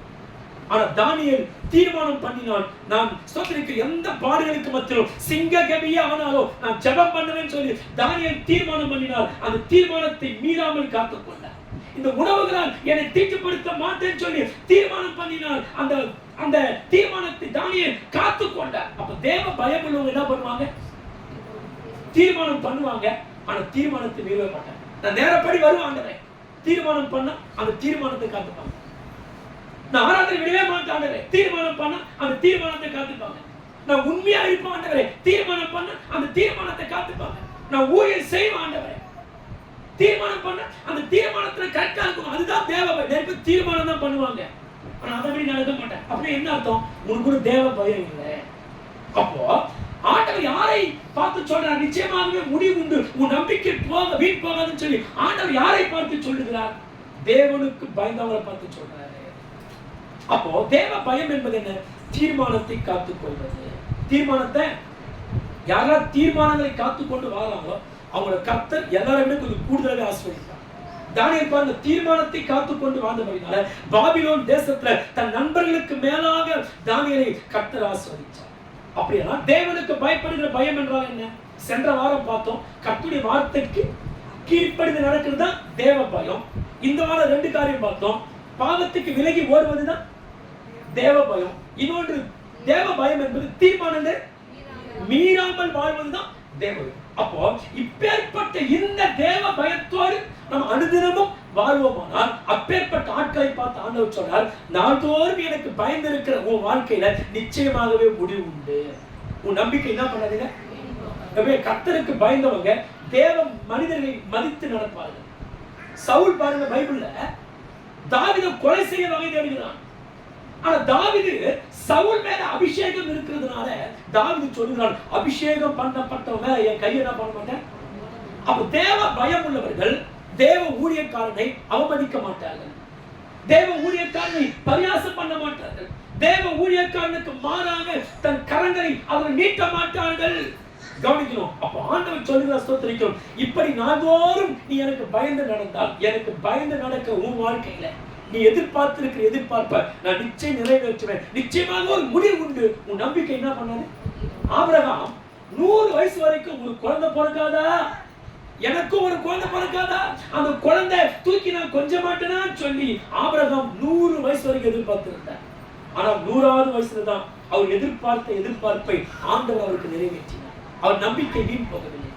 ஆனா தானியேல் தீர்மானம் பண்ணினான். நான் ஸ்தோத்திரிக்க எந்த பாடுகளுக்கு மத்தியிலும் சிங்க கவியே ஆனாலும் நான் ஜெபம் பண்ணுவேன்னு சொல்லி தானியேல் தீர்மானம் பண்ணினார். அந்த தீர்மானத்தை மீறாமல் காத்துக்கொண்டார். இந்த உணவுகளால் என்னை தீட்டுப்படுத்த மாட்டேன்னு சொல்லி தீர்மானம் பண்ணினார். அந்த அந்த தீர்மானத்தை தானியேல் காத்துக்கொண்டார். அப்ப தேவ பயம் உள்ளவங்க என்ன பண்ணுவாங்க? தீர்மானம் பண்ணுவாங்க, ஆனா தீர்மானத்தை மீறவே மாட்டாங்க. நான் நேரப்படி வருவாங்க, தீர்மானம் பண்ண அந்த தீர்மானத்தை காத்துப்பாங்க. நான் ஆராதனை விடவே மாட்டாண்டவரே, தீர்மானம் பண்ண அந்த தீர்மானத்தை காத்துப்பாங்க. நான் உண்மையா இருப்பாண்டவரே, தீர்மானம் பண்ண அந்த தீர்மானத்தை காத்துப்பாங்க. நான் ஊழியம் செய்வாண்டவரே, தீர்மானம் பண்ண அந்த தீர்மானத்துல கரெக்டா இருக்கும். அதுதான் தேவ பயம். நிறைய பேர் தீர்மானம் தான் பண்ணுவாங்க, ஆனா அதை விட நடக்க மாட்டேன். அப்படி என்ன அர்த்தம்? உனக்கு ஒரு தேவ பயம் இல்லை. அப்போ ஆண்டவர் யாரை பார்த்து சொல்றார்? நிச்சயமாகவே முடிவு உண்டு, உன் நம்பிக்கை வீண் போகாதுன்னு சொல்லி ஆண்டவர் யாரை பார்த்து சொல்லுகிறார்? தேவனுக்கு பயந்தவரை பார்த்து சொல்றாரு. அப்போ தேவ பயம் என்பது என்ன? தீர்மானத்தை காத்துக்கொள்வது. தீர்மானத்தை யாராவது தீர்மானங்களை காத்துக்கொண்டு வராங்களோ அவங்களோட கர்த்தர் எல்லாருமே கொஞ்சம் கூடுதலாக ஆசீர்வதிப்பார். தானியேல் பாருங்க, தீர்மானத்தை காத்துக்கொண்டு வாழ்ந்தபடினால பாபிலோன் தேசத்துல தன் நண்பர்களுக்கு மேலாக தானியேலை கர்த்தர் ஆசீர்வதிச்சார். அப்படின்னா தேவனுக்கு பயப்படுகிற பயம் என்றால் என்ன? சென்ற வாரம் பார்த்தோம், கர்த்தருடைய வார்த்தைக்கு கீழ்ப்படிந்து நடக்கிறது தான் தேவ பயம். இந்த வாரம் 2 காரியம் பார்த்தோம். பாவத்துக்கு விலகி ஓடுவதுதான் தேவ பயம். இன்னொன்று தேவ பயம் என்பது தீர்மானங்கள் மீறாமல் வாழ்வதுதான் தேவ பயம். அப்போ இப்பேற்பட்ட இந்த தேவ பயத்தோடு நம்ம அனுதினமும் வாழ்வோமானால் அப்பேற்பட்ட ஆட்களை பார்த்து ஆண்டவர் சொன்னார், நாள்தோறும் எனக்கு பயந்திருக்கிற உன் வாழ்க்கையில நிச்சயமாகவே முடிவு உண்டு. உன் நம்பிக்கை என்ன பண்ணாதீங்க. கர்த்தருக்கு பயந்தவங்க தேவ மனிதர்களை மதித்து நடப்பார்கள். சவுல் பாருங்க, பைபிள்ல தாவீதை கொலை செய்ய வகை தேடுகிறான். ஆனா தாவீது சவுல் மேல அபிஷேகம் இருக்கிறதுனால தாவீது சொல்கிறான், அபிஷேகம் பண்ணப்பட்டவங்க என் கையை என்ன பண்ண மாட்டேன். அப்ப தேவ பயம் உள்ளவர்கள் தேவ ஊழியக்காரனை அவமதிக்க மாட்டார்கள், தேவ ஊழியக்காரனை பரியாசம் பண்ண மாட்டார்கள், தேவ ஊழியக்காரனுக்கு மாறாக தன் கரங்களை அவர் நீட்ட மாட்டார்கள். கவனிக்கணும். அப்ப ஆண்டவர் சொல்லுகிறார், ஸ்தோத்திரிக்கிறோம், இப்படி நாள்தோறும் நீ எனக்கு பயந்து நடந்தால், எனக்கு பயந்து நடக்க உன் வாழ்க்கையில நீ எதிர்பார்த்திருக்கிற எதிர்பார்ப்ப நான் நிச்சயம் நிறைவேற்றுவேன். நிச்சயமாக ஒரு முடிவு உண்டு. உன் நம்பிக்கை என்ன பண்ணாது? ஆபிரகாம் 100 வயசு வரைக்கும் ஒரு குழந்தை பிறக்காதா, எனக்கும் ஒரு குழந்தை பிறக்காதா, அந்த குழந்தை தூக்கி நான் கொஞ்ச மாட்டேனா சொல்லி ஆபிரகாம் 100 வயசு வரைக்கும் எதிர்பார்த்திருந்தார். ஆனால் 100வது வயசுல தான் அவர் எதிர்பார்த்த எதிர்பார்ப்பை ஆண்டவர் அவருக்கு நிறைவேற்றினார். அவர் நம்பிக்கை வீண் போகவில்லை.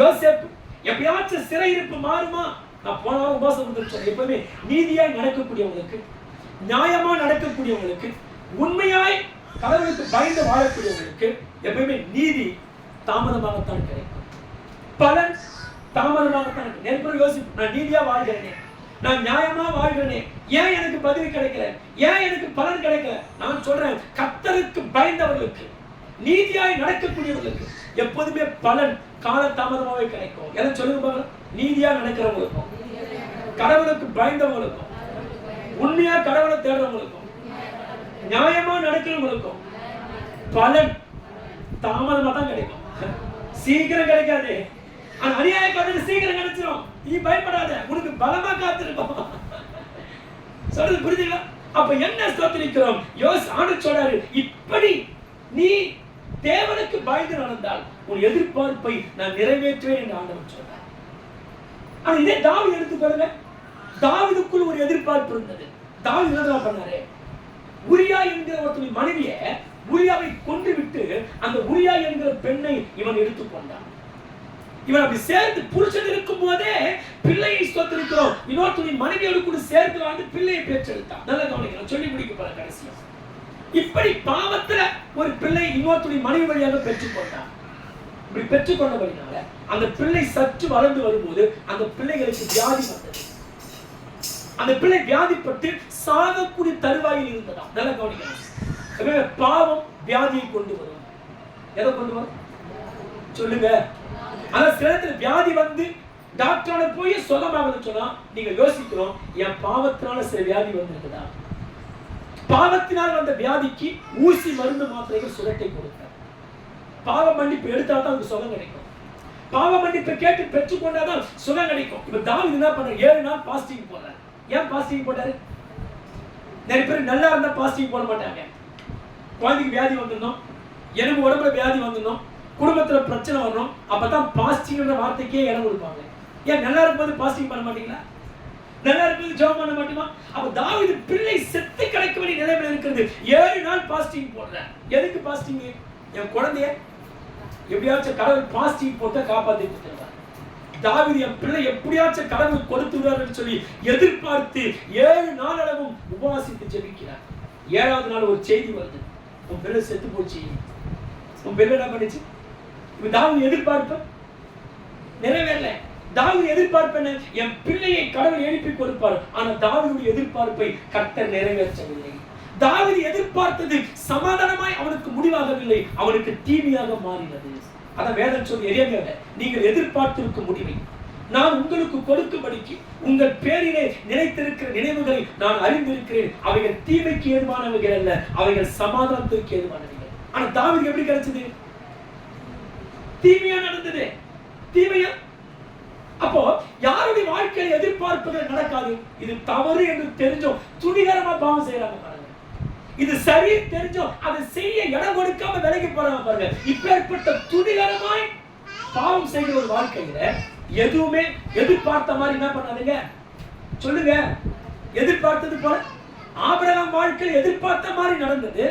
யோசேப்பு எப்பயாச்சும் சிறையிருப்பு மாறுமா? நான் போன வாரம் உபவாசம் சொன்னேன். எப்பவுமே நீதியாய் நடக்கக்கூடியவங்களுக்கு, நியாயமா நடக்கக்கூடியவங்களுக்கு, உண்மையாய் கடவுளுக்கு பயந்து வாழக்கூடியவங்களுக்கு எப்பவுமே நீதி தாமதமாகத்தான் கிடைக்கும், பலன் தாமதமாகத்தான். நேர்மையாக யோசிப்பு, நான் நீதியா வாழ்கிறேனே, நான் நியாயமா வாழ்கிறேனே, ஏன் எனக்கு பதவி கிடைக்கல, ஏன் எனக்கு பலன் கிடைக்கல? நான் சொல்றேன், கர்த்தருக்கு பயந்தவர்களுக்கு, நீதியாய் நடக்கக்கூடியவர்களுக்கு எப்போதுமே பலன் கால தாமதமாகவே கிடைக்கும். எதை சொல்லுங்க பாருங்க. நீதியா நடக்கிறவங்களுக்கும், கடவுளுக்கு பயந்தவங்களுக்கும், உண்மையா கடவுளை தேடுறவங்களுக்கும், நியாயமா நடக்கிறவங்களுக்கும் பலன் தாமதமா தான் கிடைக்கும், சீக்கிரம் கிடைக்காது. ஆனா அநியாயக்காரனுக்கு சீக்கிரம் கிடைச்சிடும். நீ பயப்படாத, உனக்கு பலமா காத்திருக்கும். சொல்றது புரியுதுங்களா? அப்ப என்ன ஸ்தோத்திரிக்கிறோம்? ஆண்டவர் சொல்றாரு, இப்படி நீ தேவனுக்கு பயந்து நடந்தால் உன் எதிர்பார்ப்பை நான் நிறைவேற்றுவேன் என்று ஆண்டவர் சொல்றார். ஆனா இதே தாவீது எடுத்து பாருங்க. தாவீதுக்குள் ஒரு எதிர்பார்ப்பு இருந்தது. தாவீது என்ன பண்ணாரு? உரியா என்கிற ஒருத்தன் மனைவியை, உரியாவை கொன்று விட்டு அந்த உரியா என்கிற பெண்ணை இவன் எடுத்துக்கொண்டான். இவன் அப்படி சேர்ந்து புருஷன் இருக்கும் போதே பிள்ளையை ஸ்தோத்திரிக்கிறோம், இன்னொருத்தனின் மனைவியோடு கூட சேர்த்து வாழ்ந்து பிள்ளையை பெற்றெடுத்தான். நல்ல கவனிக்கணும், சொல்லி முடிக்க போற கடைசியா. இப்படி பாவத்துல ஒரு பிள்ளை இன்னொருத்தனின் மனைவி வழியாக பெற்றுக்கொண்டான். இப்படி பெற்றுக்கொண்டபடினால அந்த பிள்ளை சற்று வளர்ந்து வரும்போது அந்த பிள்ளைகளுக்கு வியாதி வந்தது. அந்த பிள்ளை வியாதிப்பட்டு சாகக்கூடிய தருவாயில் இருந்ததாம். நல்ல கவனிக்கணும். பாவம் வியாதியை கொண்டு வரும். எதை கொண்டு வரும் சொல்லுங்க? ஆனா சில நேரத்துல வியாதி வந்து டாக்டரோட போய் சுகமாக சொன்னா நீங்க யோசிக்கிறோம், என் பாவத்தினால சில வியாதி வந்திருக்குதா? பாவத்தினால் வந்த வியாதிக்கு ஊசி மருந்து மாத்திரைகள் சுரட்டை கொடுத்தார். பாவ மன்னிப்பு எடுத்தா தான் உங்களுக்கு சுகம் கிடைக்கும். பாவ மன்னிப்பை கேட்டு பெற்றுக்கொண்டாதான் சுகம் கிடைக்கும். இப்ப தாவீது என்ன பண்றாரு? 7 நாள் பாஸ்டிங் போடுறாரு. ஏன் பாஸ்டிங் போட்டாரு? நிறைய பேர் நல்லா இருந்தா பாஸ்டிங் போட மாட்டாங்க. குழந்தைக்கு வியாதி வந்துடணும், எனக்கு உடம்புல வியாதி வந்துடணும், குடும்பத்துல பிரச்சனை வரணும், அப்பதான் பாஸ்டிங்ன்ற வார்த்தைக்கே இடம் கொடுப்பாங்க. ஏன் நல்லா இருக்கும்போது பாஸ்டிங் பண்ண மாட்டீங்களா? நல்லா இருக்கும்போது ஜெபம் பண்ண மாட்டோமா? அப்ப தாவீது பிள்ளை செத்து கிடைக்க வேண்டிய நிலைமையில இருக்கிறது. 7 நாள் பாஸ்டிங் போடுறேன். எதுக்கு பாஸ்டிங்? என் குழந்தைய எப்படியாச்சும் கடவுள் பாஸ்டிங் போட்டு காப்பாத்தி கொடுத்துருவார். தாவீது என் பிள்ளை எப்படியாச்சும் கடவுள் கொடுத்து விடுவார்னு சொல்லி எதிர்பார்த்து 7 நாள் அளவும் உபவாசித்து ஜெபிக்கிறார். 7வது நாள் ஒரு செய்தி வருது, உன் பிள்ளை செத்து போச்சு. உன் பிள்ளை என்ன பண்ணிச்சு? இப்ப தாவீது எதிர்பார்ப்பு நிறைவேறல. தாவீது எதிர்பார்ப்பு என்ன? என் பிள்ளையை கடவுள் எழுப்பி கொடுப்பார். ஆனா தாவீதுடைய எதிர்பார்ப்பை கர்த்தர் நிறைவேற்றவில்லை. தாவீது எதிர்பார்த்தது சமாதானமாய் அவனுக்கு முடிவாகவில்லை, அவனுக்கு தீமையாக மாறினது. அதான் வேதம் சொல்லி எரியவே, நீங்கள் எதிர்பார்த்திருக்கும் முடிவை நான் உங்களுக்கு கொடுக்கும்படிக்கு உங்கள் பேரிலே நினைத்திருக்கிற நினைவுகளை நான் அறிந்திருக்கிறேன். அவைகள் தீமைக்கு ஏதுவானவைகள் அல்ல, அவைகள் சமாதானத்திற்கு ஏதுவானவைகள். ஆனா தாவீது எப்படி கிடைச்சது? தீமையா நடந்தது. தீமையா? அப்போ யாருடைய வாழ்க்கையில் எதிர்பார்ப்புகள் நடக்காது. இது தவறு என்று தெரிஞ்சோம் துணிகரமா பாவம் செய்யறாங்க பாருங்க. இது சரி தெரிஞ்சோம் அதை செய்ய இடம் கொடுக்காம விலகி போறாங்க பாருங்க. இப்பேற்பட்ட துணிகரமாய் பாவம் செய்கிற ஒரு வாழ்க்கையில எதுவுமே எதிர்பார்த்த மாதிரி என்ன பண்ணாதீங்க சொல்லுங்க. எதிர்பார்த்தது போல ஆபிரகாம் வாழ்க்கையில் எதிர்பார்த்த மாதிரி நடந்தது,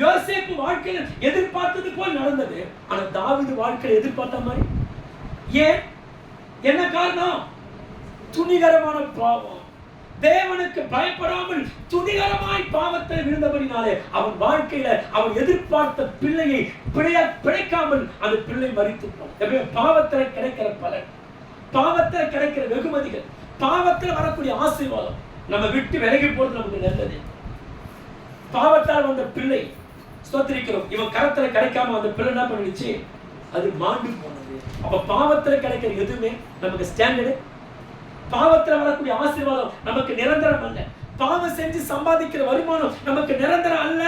யோசேப்பு வாழ்க்கையில் எதிர்பார்த்தது போல் நடந்தது. ஆனா தாவீது வாழ்க்கையில் எதிர்பார்த்த மாதிரி ஏன்? என்ன காரணம்? துணிகரமான பாவம். தேவனுக்கு பயப்படாமல் துணிகரமாய் பாவத்தை விழுந்தபடினாலே அவன் வாழ்க்கையில அவன் எதிர்பார்த்த பிள்ளையை பிழைக்காமல் அந்த பிள்ளை மரித்து போனான். பாவத்தில் கிடைக்கிற பலன், பாவத்தில் கிடைக்கிற வெகுமதிகள், பாவத்தில் வரக்கூடிய ஆசீர்வாதம் நம்ம விட்டு விலகி போறது நமக்கு நல்லது. பாவத்தால் வந்த பிள்ளை ஸ்தோத்திரிக்கிறோம், இவன் கரத்துல கிடைக்காம அந்த பிள்ளை என்ன பண்ணிடுச்சு? அது மாண்டு போனது. அப்ப பாவத்துல கிடைக்கிற எதுவுமே நமக்கு ஸ்டாண்டர்டு, பாவத்துல வரக்கூடிய ஆசீர்வாதம் நமக்கு நிரந்தரம் அல்ல. பாவம் செஞ்சு சம்பாதிக்கிற வருமானம் நமக்கு நிரந்தரம் அல்ல.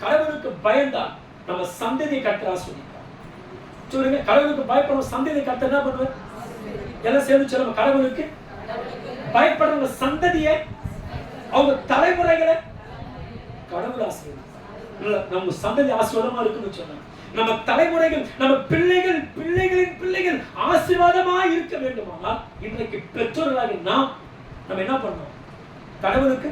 கடவுளுக்கு பயந்தா நம்ம சந்ததியை கர்த்தர் ஆசீர்வதிப்பார். சொல்லுங்க, கடவுளுக்கு பயப்படுற சந்ததியை கர்த்தர் என்ன பண்ணுவார்? எல்லாம் சேர்ந்து சொல்லுங்க, கடவுளுக்கு பயப்படுற சந்ததியை, அவங்க தலைமுறைகளை கடவுள் ஆசீர்வதிப்பார். நம்ம சந்ததி ஆசீர்வாதமா இருக்குன்னு சொன்னாங்க. நம்ம தலைமுறைகள், நம்ம பிள்ளைகள், பிள்ளைகளின் பிள்ளைகள் ஆசீர்வாதமா இருக்க வேண்டுமானால் இன்றைக்கு பெற்றோர்களாக நம்ம என்ன பண்ணணும்? கடவுளுக்கு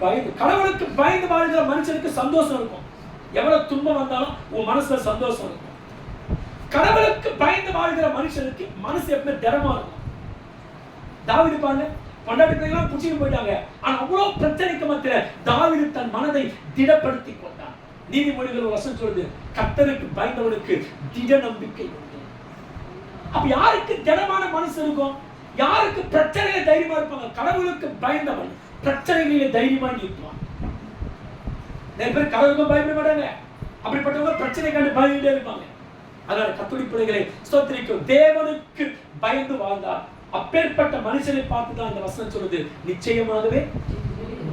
பயந்து, கடவுளுக்கு பயந்து வாழ்கிற மனுஷனுக்கு சந்தோஷம் இருக்கும். எவ்வளவு துன்பம் வந்தாலும் உன் மனசுல சந்தோஷம் இருக்கும். கடவுளுக்கு பயந்து வாழ்கிற மனுஷனுக்கு மனசு எப்பவுமே திடமா இருக்கும். தாவீது பாருங்க, பொண்டாட்டி பிள்ளைகளாம் புடிச்சிட்டு போயிட்டாங்க. ஆனா அவ்வளவு பிரச்சனைக்கு மத்தியில தாவீது தன் மனதை திடப்படுத்தி கொண்டான். நீதிமொழிகள் வசனம் சொல்லுது, கர்த்தருக்கு பயந்தவனுக்கு திட நம்பிக்கை உண்டு. அப்ப யாருக்கு திடமான மனசு இருக்கும்? யாருக்கு பிரச்சனையில தைரியமா இருப்பாங்க? கடவுளுக்கு பயந்தவன் பிரச்சனைகளில தைரியமா நிற்பான். நிறைய பேர் கடவுளுக்கு பயப்பட மாட்டாங்க. அப்படிப்பட்டவங்க பிரச்சனை கண்டு பயந்துட்டே இருப்பாங்க. அதனால கர்த்தருடைய பிள்ளைகளை ஸ்தோத்திரிக்கும், தேவனுக்கு பயந்து வாழ்ந்தார். அப்பேற்பட்ட மனுஷனை பார்த்துதான் இந்த வசனம் சொல்லுது, நிச்சயமாகவே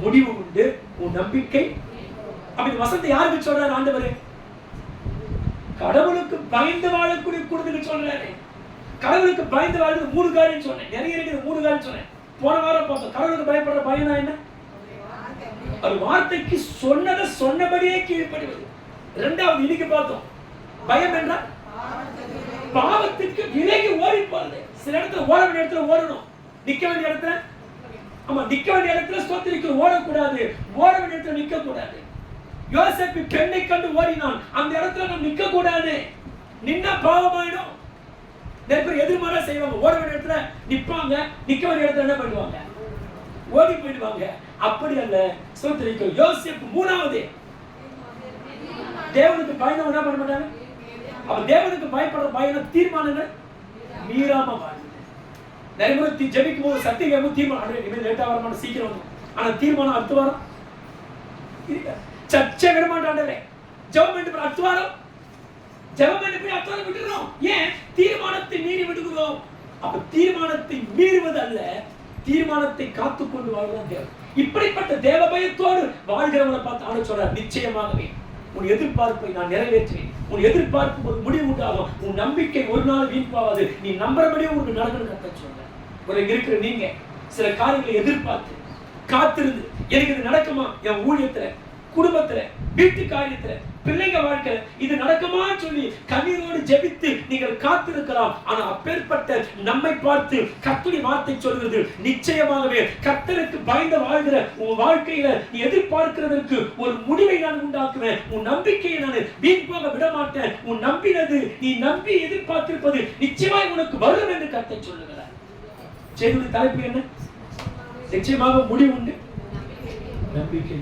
முடிவு உண்டு, உன் நம்பிக்கை. அப்படி வசனத்தை யாருக்கு சொல்றாரு ஆண்டவரே? கடவுளுக்கு பயந்து வாழக்கூடிய குடும்பத்துக்கு சொல்றாரு. கடவுளுக்கு பயந்து வாழ்றது 3 காரியம் சொன்னேன். நிறைய இருக்குது, 3 காரியம் சொன்னேன். போன வாரம் பார்த்தோம். கடவுளுக்கு பயப்படுற பயம்னா என்ன? ஒரு வார்த்தைக்கு சொன்னதை சொன்னபடியே கீழ்ப்படிவது. இரண்டாவது இன்னைக்கு பார்த்தோம், பயம் என்றால் பாவத்துக்கு விலகி ஓடி போறது. சில இடத்துல ஓட வேண்டிய இடத்துல ஓடணும், நிக்க வேண்டிய இடத்துல நிக்க வேண்டிய இடத்துல ஸ்தோத்திரிக்க ஓடக்கூடாது, ஓட வேண்டிய இடத்துல நிக்க கூடாது. யோசேப்பு பெண்ணை கண்டு ஓடினான், அந்த இடத்துல நம்ம நிக்க கூடாது. நின்னா பாவமாயிடும். நிறைய பேர் எதிர்மாறா செய்வாங்க. ஓட வேண்டிய இடத்துல நிப்பாங்க, நிக்க வேண்டிய இடத்துல என்ன பண்ணுவாங்க? ஓடி போயிடுவாங்க. அப்படி அல்ல ஸ்தோத்திரிக்க. யோசேப்பு 3வது தேவனுக்கு பயந்தவன் என்ன பண்ண மாட்டாங்க. அப்ப தேவனுக்கு பயப்படுற பயம் தீர்மானங்கள் மீறாம வாழ்ந்து. நிறைய முறை ஜெபிக்கும் போது சத்தியமா தீர்மானம் இனிமேல் லேட்டா வரமான சீக்கிரம் வந்து, ஆனா தீர்மானம் அடுத்த வாரம் சர்ச்சை விட மாட்டாண்டே. ஜெபம் பண்ணி அடுத்த வாரம், ஜெபம் பண்ணி போய் அடுத்த வாரம் விட்டுறோம். ஏன்? தீர்மானத்தை மீறி விடுகிறோம். அப்ப தீர்மானத்தை மீறுவது அல்ல, தீர்மானத்தை காத்துக்கொண்டு வாழ்வதுதான் தேவன். இப்படிப்பட்ட தேவ பயத்தோடு வாழ்கிறவங்களை பார்த்து ஆண்டு சொல்றார், நிச்சயமாகவே உன் எதிர்பார்ப்பை நான் நிறைவேற்றுவேன். உன் எதிர்பார்ப்பு ஒரு முடிவு உண்டாகும். உன் நம்பிக்கை ஒரு நாள் வீண் போகாது. நீ நம்புறபடியே உனக்கு நடக்கணும் கர்த்தர் சொல்றார். ஒரு இருக்கிற நீங்க சில காரியங்களை எதிர்பார்த்து காத்திருந்து, எனக்கு இது நடக்குமா, என் ஊழியத்துல, குடும்பத்துல, வீட்டு காரியத்துல, பிள்ளைங்க வாழ்க்கையில இது நடக்குமான்னு சொல்லி கண்ணீரோடு ஜெபித்து நீங்கள் காத்திருக்கலாம். ஆனா அப்பேற்பட்ட நம்மை பார்த்து கர்த்தருடைய வார்த்தை சொல்கிறது, நிச்சயமாகவே கர்த்தருக்கு பயந்து வாழ்கிற உன் வாழ்க்கையில நீ எதிர்பார்க்கிறதற்கு ஒரு முடிவை நான் உண்டாக்குவேன். உன் நம்பிக்கையை நான் வீண் போக விட மாட்டேன். உன் நம்பினது, நீ நம்பி எதிர்பார்த்திருப்பது நிச்சயமாக உனக்கு வரும் என்று கர்த்தர் சொல்லுகிறார். செய்தியுடைய தலைப்பு என்ன? நிச்சயமாக முடிவு உண்டு, நம்பிக்கை.